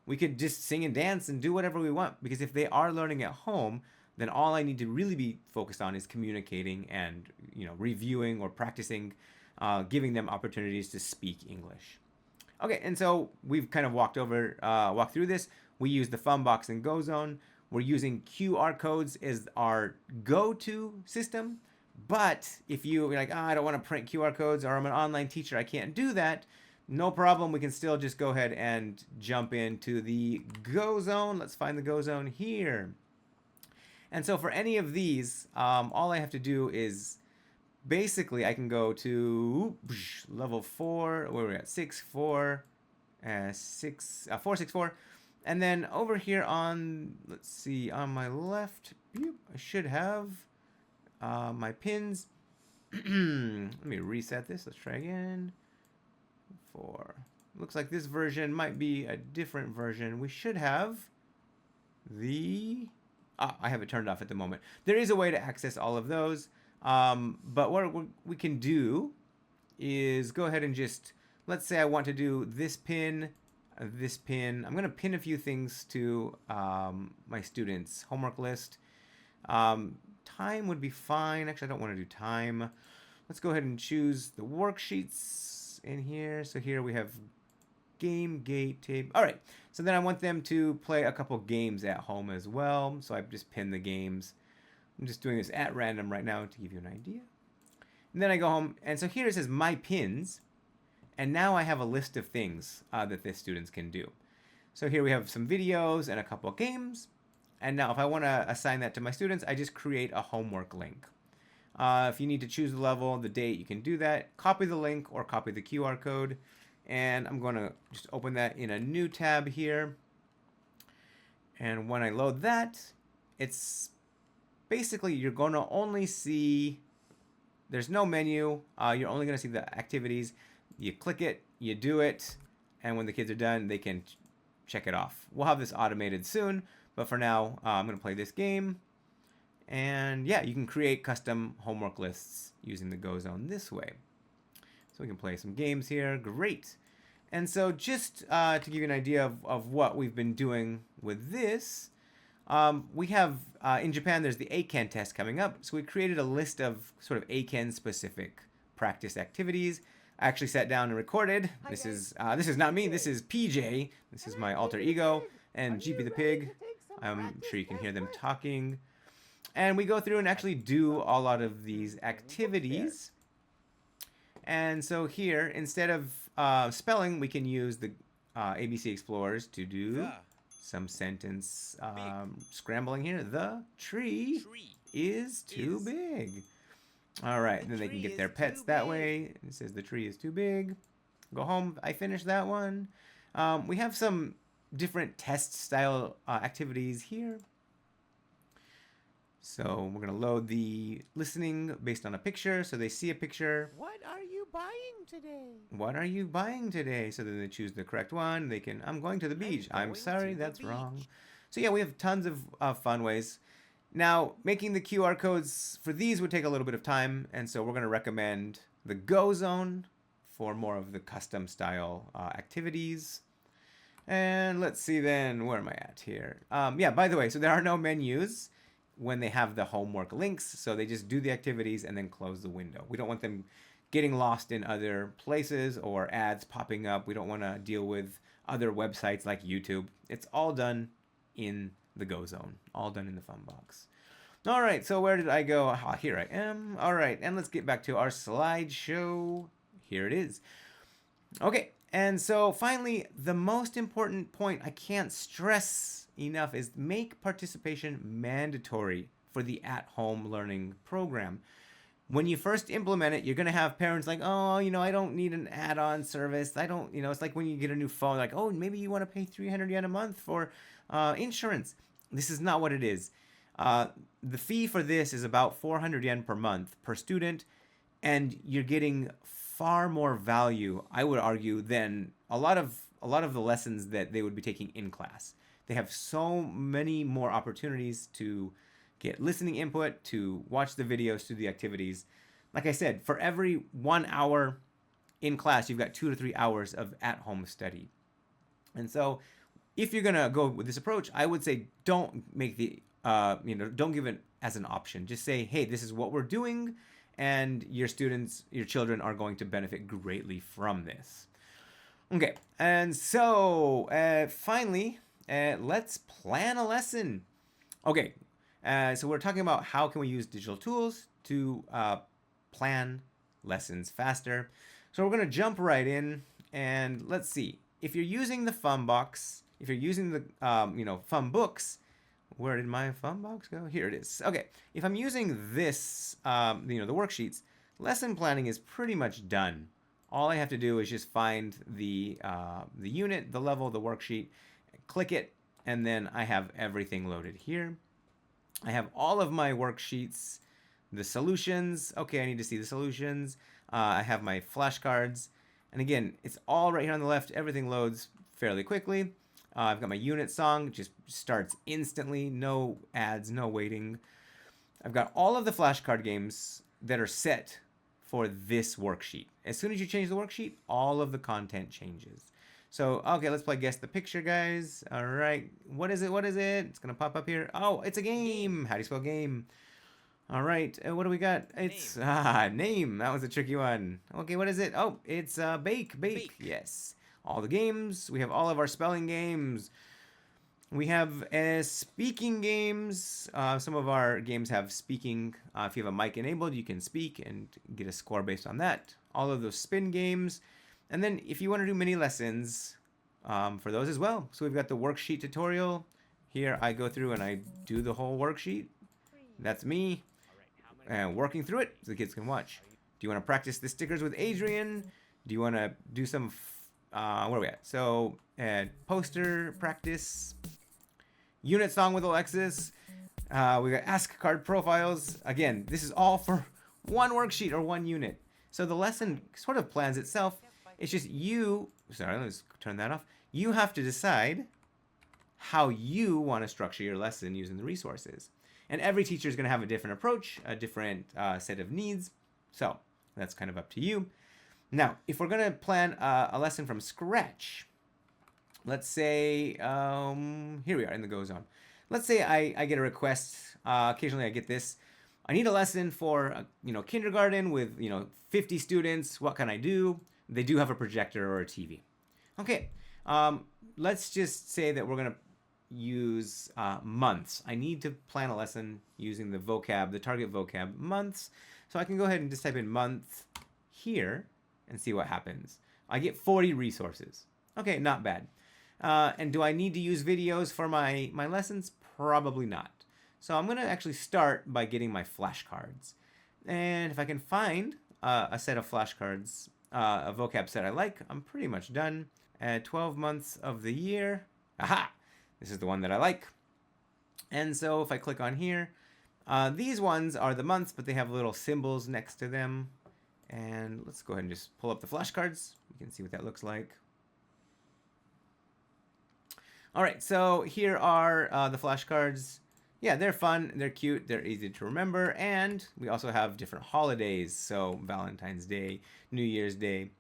we could just sing and dance and do whatever we want. Because if they are learning at home, then all I need to really be focused on is communicating and, reviewing or practicing, giving them opportunities to speak English. Okay, and so we've kind of walked through this. We use the Funbox and GoZone. We're using QR codes as our go-to system. But if you're like, I don't want to print QR codes, or I'm an online teacher, I can't do that, no problem. We can still just go ahead and jump into the GoZone. Let's find the GoZone here. And so for any of these, all I have to do is basically I can go to level 4, where we're at 464, and then over here on, let's see, on my left, I should have my pins. Let me reset this. Let's try again. 4. Looks like this version might be a different version. We should have the... I have it turned off at the moment. There is a way to access all of those. But what we can do is go ahead and just, let's say I want to do this pin. I'm going to pin a few things to my students' homework list. Time would be fine. Actually, I don't want to do time. Let's go ahead and choose the worksheets in here. So here we have game, gate, tape. All right. So then I want them to play a couple games at home as well. So I've just pinned the games. I'm just doing this at random right now to give you an idea. And then I go home. And so here it says my pins. And now I have a list of things that the students can do. So here we have some videos and a couple of games. And now if I want to assign that to my students, I just create a homework link. If you need to choose the level, the date, you can do that. Copy the link or copy the QR code. And I'm going to just open that in a new tab here. And when I load that, it's basically you're going to only see, there's no menu. You're only going to see the activities. You click it, you do it, and when the kids are done, they can check it off. We'll have this automated soon, but for now, I'm going to play this game. And yeah, you can create custom homework lists using the GoZone this way. So we can play some games here. Great. And so just to give you an idea of what we've been doing with this, we have, in Japan, there's the Eiken test coming up. So we created a list of sort of Eiken specific practice activities. I actually sat down and recorded. This is not me. This is PJ. This is my alter ego. And GP the pig. I'm sure you can hear them talking. And we go through and actually do a lot of these activities. And so here, instead of spelling, we can use the ABC Explorers to do some sentence scrambling here. The tree is too big. All right, then they can get their pets that way. It says the tree is too big. Go home. I finished that one. We have some different test style activities here. So we're going to load the listening based on a picture. So they see a picture. What are you buying today? What are you buying today? So then they choose the correct one. They can, I'm going to the beach. I'm sorry, that's wrong. So yeah, we have tons of fun ways. Now, making the QR codes for these would take a little bit of time. And so we're going to recommend the GoZone for more of the custom style activities. And let's see then, where am I at here? Yeah, by the way, so there are no menus when they have the homework links. So they just do the activities and then close the window. We don't want them getting lost in other places or ads popping up. We don't want to deal with other websites like YouTube. It's all done in the GoZone, all done in the Funbox. All right, so where did I go? Oh, here I am. All right, and let's get back to our slideshow. Here it is. Okay, And so finally, the most important point I can't stress enough is make participation mandatory for the at-home learning program. When you first implement it, you're going to have parents like, oh, I don't need an add-on service. I don't, it's like when you get a new phone, like, oh, maybe you want to pay 300 yen a month for insurance. This is not what it is. The fee for this is about 400 yen per month per student, and you're getting far more value, I would argue, than a lot of the lessons that they would be taking in class. They have so many more opportunities to get listening input, to watch the videos, to the activities. Like I said, for every 1 hour in class, you've got 2 to 3 hours of at-home study. And so if you're going to go with this approach, I would say don't make don't give it as an option. Just say, hey, this is what we're doing, and your children are going to benefit greatly from this. Okay, and so finally, let's plan a lesson. Okay, so we're talking about how can we use digital tools to plan lessons faster. So we're going to jump right in, and let's see. If you're using the fun box, if you're using the fun books, where did my fun box go? Here it is. Okay, if I'm using this, the worksheets, lesson planning is pretty much done. All I have to do is just find the unit, the level, the worksheet, click it, and then I have everything loaded here. I have all of my worksheets, the solutions. Okay, I need to see the solutions. I have my flashcards. And again, it's all right here on the left. Everything loads fairly quickly. I've got my unit song, just starts instantly, no ads, no waiting. I've got all of the flashcard games that are set for this worksheet. As soon as you change the worksheet, all of the content changes. So, okay, let's play Guess the Picture, guys. All right, what is it? It's gonna pop up here. Oh, it's a game. How do you spell game? All right, what do we got? It's name. That was a tricky one. Okay, what is it? Oh, it's bake. Yes. All the games. We have all of our spelling games. We have speaking games. Some of our games have speaking. If you have a mic enabled, you can speak and get a score based on that. All of those spin games. And then if you want to do mini lessons for those as well. So we've got the worksheet tutorial. Here I go through and I do the whole worksheet. That's me. And working through it so the kids can watch. Do you want to practice the stickers with Adrian? Do you want to do some where are we at? So, poster practice, unit song with Alexis. We got ask card profiles. Again, this is all for one worksheet or one unit. So the lesson sort of plans itself. It's just let's turn that off. You have to decide how you want to structure your lesson using the resources. And every teacher is going to have a different approach, a different set of needs. So that's kind of up to you. Now, if we're going to plan a lesson from scratch, let's say, here we are in the Go Zone. Let's say I get a request. Occasionally I get this. I need a lesson for, kindergarten with, 50 students. What can I do? They do have a projector or a TV. Okay, let's just say that we're going to use months. I need to plan a lesson using the target vocab months. So I can go ahead and just type in month here and see what happens. I get 40 resources. Okay, not bad. And do I need to use videos for my lessons? Probably not. So I'm going to actually start by getting my flashcards. And if I can find a set of flashcards, a vocab set I like, I'm pretty much done. 12 months of the year. Aha! This is the one that I like. And so if I click on here, these ones are the months, but they have little symbols next to them. And let's go ahead and just pull up the flashcards. You can see what that looks like. All right, so here are the flashcards. Yeah, they're fun, they're cute, they're easy to remember, and we also have different holidays. So Valentine's Day, New Year's Day,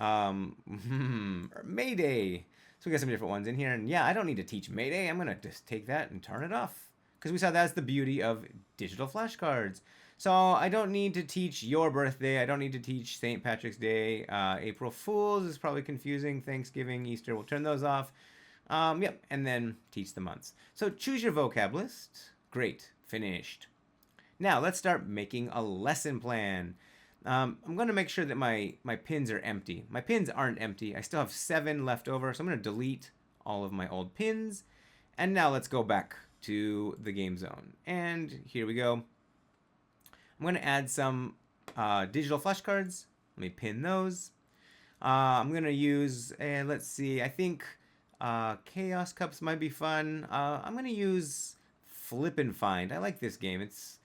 May Day. So we got some different ones in here. And yeah, I don't need to teach May Day. I'm gonna just take that and turn it off, because we saw that's the beauty of digital flashcards. So I don't need to teach your birthday. I don't need to teach St. Patrick's Day. April Fool's is probably confusing. Thanksgiving, Easter, we'll turn those off. Yep, and then teach the months. So choose your vocab list. Great, finished. Now let's start making a lesson plan. I'm going to make sure that my pins are empty. My pins aren't empty. I still have 7 left over, so I'm going to delete all of my old pins. And now let's go back to the game zone. And here we go. I'm going to add some digital flashcards. Let me pin those. I'm going to use, let's see, I think Chaos Cups might be fun. I'm going to use Flip and Find. I like this game. It's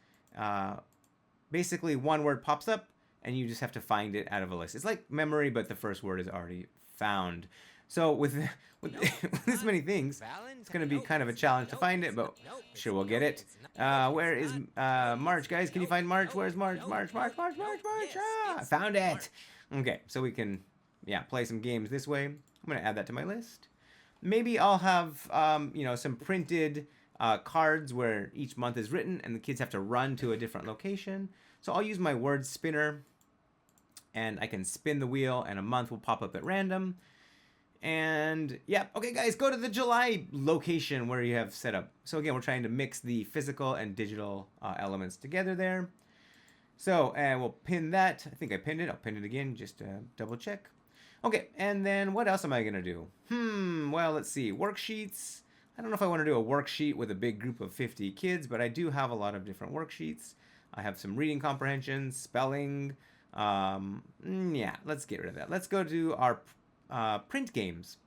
basically one word pops up and you just have to find it out of a list. It's like memory, but the first word is already found. So with this many things, it's going to be kind of a challenge to find it, but sure we'll get it. Where is March, guys? Can you find March? Where's March? March. Ah, found it. Okay, so we can, play some games this way. I'm going to add that to my list. Maybe I'll have, some printed cards where each month is written and the kids have to run to a different location. So I'll use my word spinner and I can spin the wheel and a month will pop up at random. And okay guys, go to the July location where you have set up. So again, we're trying to mix the physical and digital elements together there. So we'll pin that. I think I pinned it. I'll pin it again just to double check. Okay, and then what else am I gonna do? Well, let's see, worksheets. I don't know if I want to do a worksheet with a big group of 50 kids, but I do have a lot of different worksheets. I have some reading comprehension, spelling. Let's get rid of that. Let's go to our print games.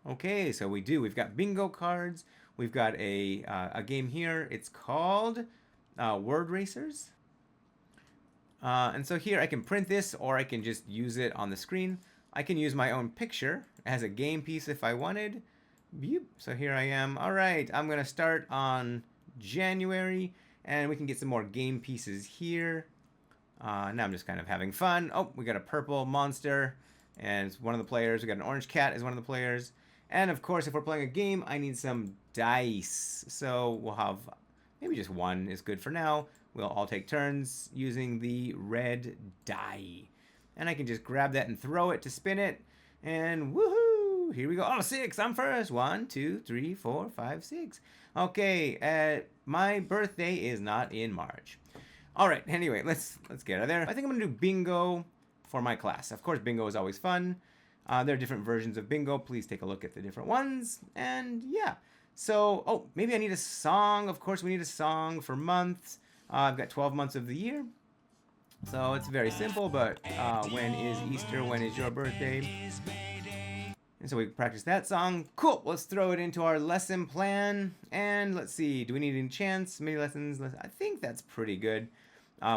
Okay, so we've got bingo cards. We've got a game here. It's called Word Racers. And so here I can print this or I can just use it on the screen. I can use my own picture as a game piece if I wanted. So here I am. All right, I'm going to start on January and we can get some more game pieces here. Now I'm just kind of having fun. Oh, we got a purple monster and it's one of the players. We got an orange cat as one of the players. And of course, if we're playing a game, I need some dice. So we'll have maybe just one is good for now. We'll all take turns using the red die. And I can just grab that and throw it to spin it. And woohoo! Here we go. Oh, 6. I'm first. 1, 2, 3, 4, 5, 6. Okay. My birthday is not in March. All right. Anyway, let's get out of there. I think I'm gonna do bingo for my class. Of course, bingo is always fun. There are different versions of bingo. Please take a look at the different ones. And so maybe I need a song. Of course, we need a song for months. I've got 12 months of the year. So it's very simple, but when is Easter? When is your birthday? And so we practice that song. Cool. Let's throw it into our lesson plan. And let's see. Do we need any chants? Mini lessons? I think that's pretty good.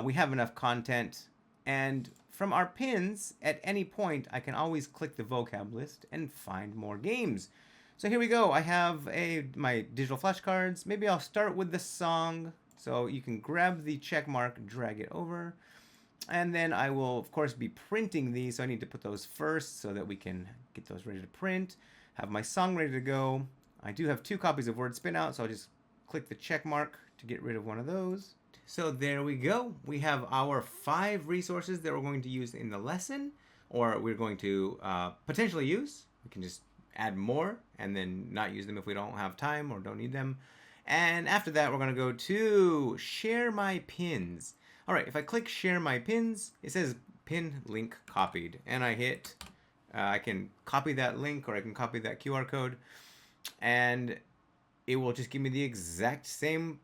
We have enough content. And from our pins, at any point, I can always click the vocab list and find more games. So here we go. I have my digital flashcards. Maybe I'll start with the song. So you can grab the check mark, drag it over. And then I will, of course, be printing these. So I need to put those first so that we can get those ready to print. Have my song ready to go. I do have 2 copies of Word Spin Out, so I'll just click the check mark to get rid of one of those. So there we go. We have our 5 resources that we're going to use in the lesson, or we're going to potentially use. We can just add more and then not use them if we don't have time or don't need them. And after that, we're going to go to Share My Pins. All right, if I click Share My Pins, it says Pin Link Copied. And I hit, I can copy that link or I can copy that QR code. And it will just give me the exact same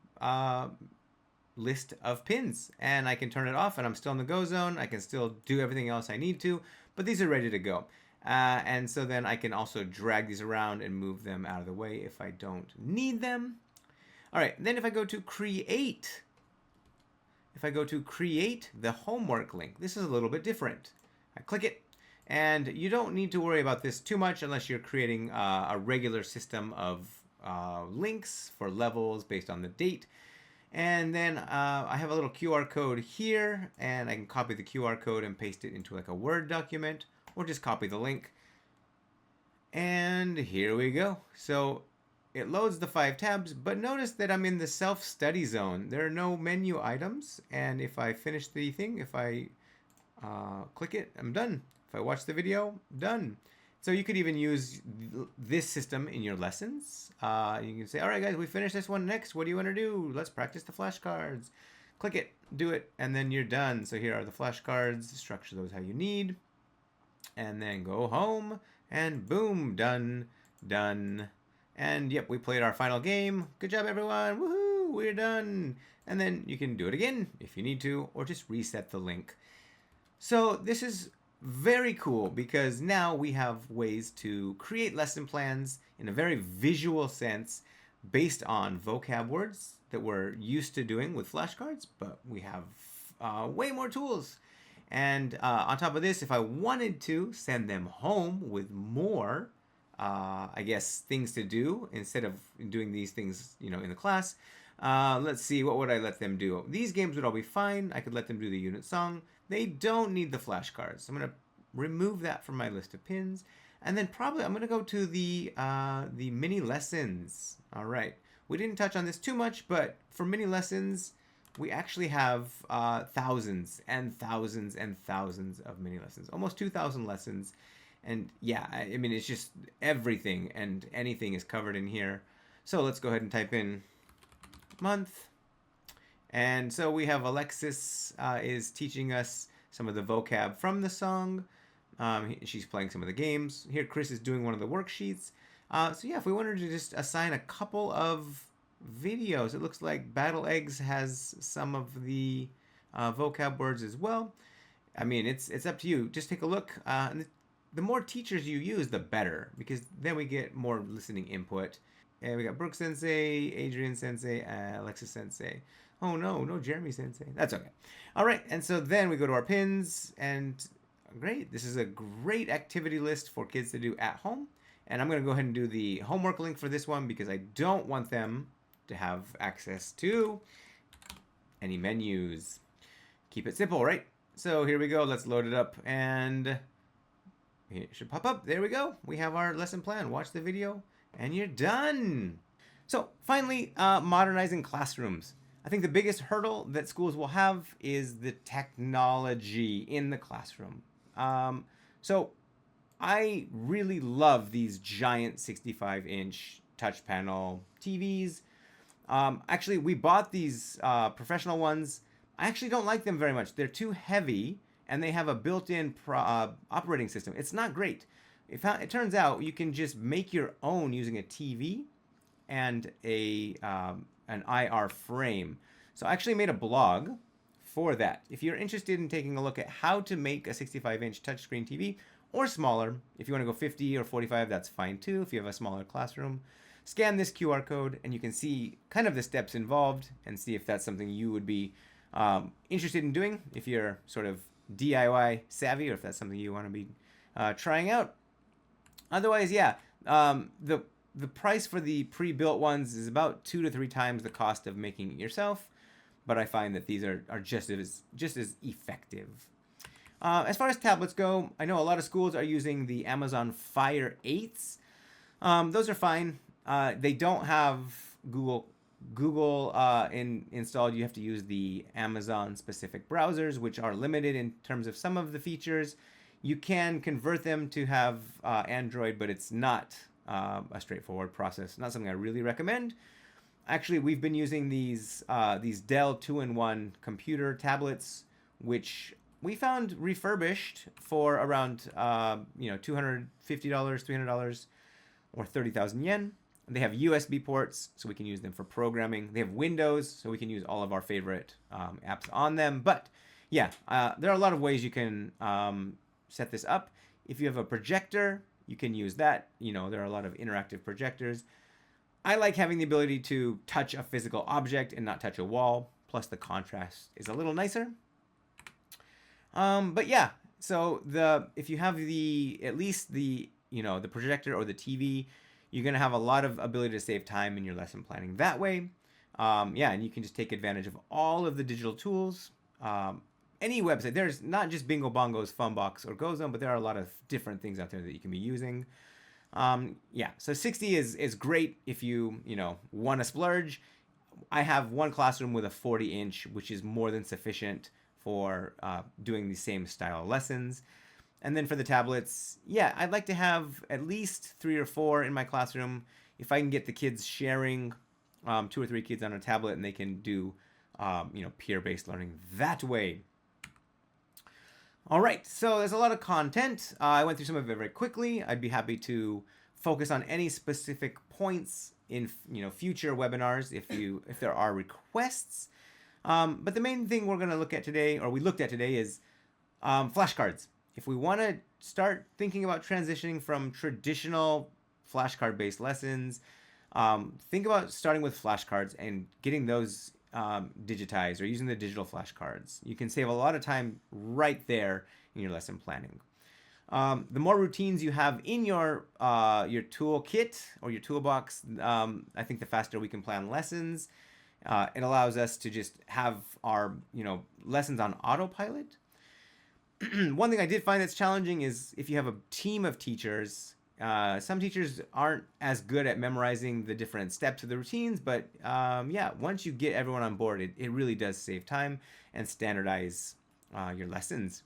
list of pins. And I can turn it off and I'm still in the go zone. I can still do everything else I need to, but these are ready to go. And so then I can also drag these around and move them out of the way if I don't need them. All right, then if I go to create the homework link, this is a little bit different. I click it, and you don't need to worry about this too much unless you're creating a regular system of links for levels based on the date. And then I have a little QR code here, and I can copy the QR code and paste it into like a Word document, or just copy the link. And here we go. So it loads the 5 tabs, but notice that I'm in the self-study zone. There are no menu items, and if I finish the thing, if I click it, I'm done. If I watch the video, done. So you could even use this system in your lessons. You can say, all right, guys, we finished this one. Next, what do you want to do? Let's practice the flashcards. click it, do it, and then you're done. So here are the flashcards. Structure those how you need. And then go home, and boom, done, done. And yep, we played our final game. Good job, everyone. Woohoo, we're done. And then you can do it again if you need to, or just reset the link. So this is very cool because now we have ways to create lesson plans in a very visual sense based on vocab words that we're used to doing with flashcards, but we have way more tools. And on top of this, if I wanted to send them home with more, I guess, things to do instead of doing these things, in the class, let's see, what would I let them do? These games would all be fine. I could let them do the unit song. They don't need the flashcards. I'm going to remove that from my list of pins. And then probably I'm going to go to the mini lessons. All right. We didn't touch on this too much, but for mini lessons, we actually have thousands and thousands and thousands of mini lessons. Almost 2,000 lessons. And yeah, I mean, it's just everything and anything is covered in here. So let's go ahead and type in month. And so we have Alexis is teaching us some of the vocab from the song. She's playing some of the games. Here, Chris is doing one of the worksheets. So yeah, if we wanted to just assign a couple of videos, it looks like Battle Eggs has some of the vocab words as well. I mean, it's up to you. Just take a look. And the more teachers you use, the better, because then we get more listening input. And we got Brooke Sensei, Adrian Sensei, Alexis Sensei. Oh no Jeremy Sensei. That's okay. All right, and so then we go to our pins, and great. This is a great activity list for kids to do at home. And I'm going to go ahead and do the homework link for this one because I don't want them to have access to any menus. Keep it simple, right? So here we go. Let's load it up, and it should pop up. There we go. We have our lesson plan. Watch the video, and you're done. So finally, modernizing classrooms. I think the biggest hurdle that schools will have is the technology in the classroom. So I really love these giant 65-inch touch panel TVs. Actually, we bought these professional ones. I actually don't like them very much. They're too heavy, and they have a built-in operating system. It's not great. It turns out you can just make your own using a TV and an IR frame. So I actually made a blog for that. If you're interested in taking a look at how to make a 65-inch touchscreen TV, or smaller, if you want to go 50 or 45, that's fine too, if you have a smaller classroom. Scan this QR code and you can see kind of the steps involved and see if that's something you would be interested in doing, if you're sort of DIY savvy, or if that's something you want to be trying out. Otherwise, yeah, the price for the pre-built ones is about 2 to 3 times the cost of making it yourself, but I find that these are just as effective. As far as tablets go, I know a lot of schools are using the Amazon Fire 8s. Those are fine. They don't have Google installed. You have to use the Amazon specific browsers, which are limited in terms of some of the features. You can convert them to have Android, but it's not a straightforward process. Not something I really recommend. Actually, we've been using these Dell 2-in-1 computer tablets, which we found refurbished for around $250, $300, or 30,000 yen. They have USB ports, so we can use them for programming. They have Windows, so we can use all of our favorite apps on them. But yeah, there are a lot of ways you can set this up. If you have a projector, you can use that. There are a lot of interactive projectors. I like having the ability to touch a physical object and not touch a wall. Plus, the contrast is a little nicer. But yeah, so if you have at least the projector or the TV, you're going to have a lot of ability to save time in your lesson planning that way. Yeah, and you can just take advantage of all of the digital tools. Any website, there's not just Bingo Bongo's Funbox or GoZone, but there are a lot of different things out there that you can be using. Yeah, so 60 is great if you want to splurge. I have one classroom with a 40-inch, which is more than sufficient for doing the same style lessons. And then for the tablets, yeah, I'd like to have at least 3 or 4 in my classroom. If I can get the kids sharing 2 or 3 kids on a tablet and they can do peer-based learning that way. All right, so there's a lot of content. I went through some of it very quickly. I'd be happy to focus on any specific points in future webinars if there are requests. But the main thing we're going to look at today, or we looked at today, is flashcards. If we want to start thinking about transitioning from traditional flashcard-based lessons, think about starting with flashcards and getting those digitized or using the digital flashcards. You can save a lot of time right there in your lesson planning. The more routines you have in your toolkit or your toolbox, I think the faster we can plan lessons. It allows us to just have our lessons on autopilot. One thing I did find that's challenging is if you have a team of teachers. Some teachers aren't as good at memorizing the different steps of the routines, but once you get everyone on board, it really does save time and standardize your lessons.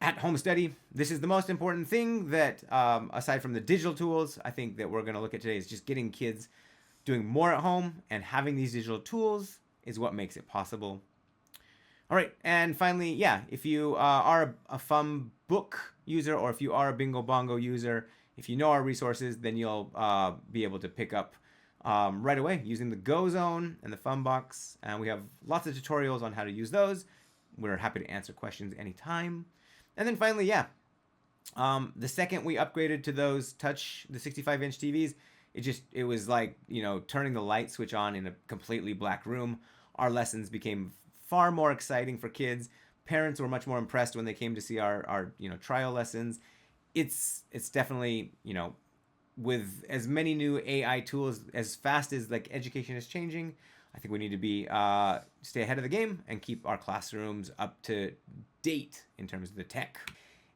At home study, this is the most important thing that, aside from the digital tools, I think that we're going to look at today is just getting kids doing more at home, and having these digital tools is what makes it possible. All right, and finally, if you are a FUM book user or if you are a Bingo Bongo user, if you know our resources, then you'll be able to pick up right away using the Go Zone and the FUM box. And we have lots of tutorials on how to use those. We're happy to answer questions anytime. And then finally, the second we upgraded to those the 65-inch TVs, it was like, turning the light switch on in a completely black room. Our lessons became far more exciting for kids. Parents were much more impressed when they came to see our trial lessons. It's definitely, with as many new AI tools, as fast as education is changing, I think we need to be stay ahead of the game and keep our classrooms up to date in terms of the tech.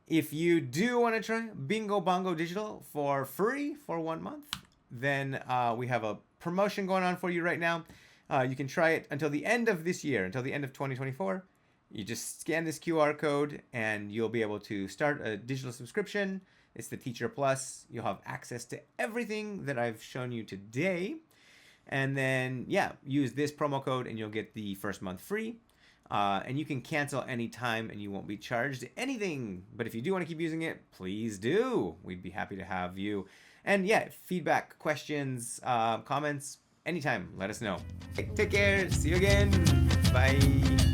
If you do want to try Bingo Bongo Digital for free for 1 month, then we have a promotion going on for you right now. You can try it until the end of this year, until the end of 2024. You just scan this QR code and you'll be able to start a digital subscription. It's the Teacher Plus. You'll have access to everything that I've shown you today. And then, use this promo code and you'll get the first month free. And you can cancel anytime and you won't be charged anything. But if you do want to keep using it, please do. We'd be happy to have you. And feedback, questions, comments, anytime, let us know. Take care. See you again. Bye.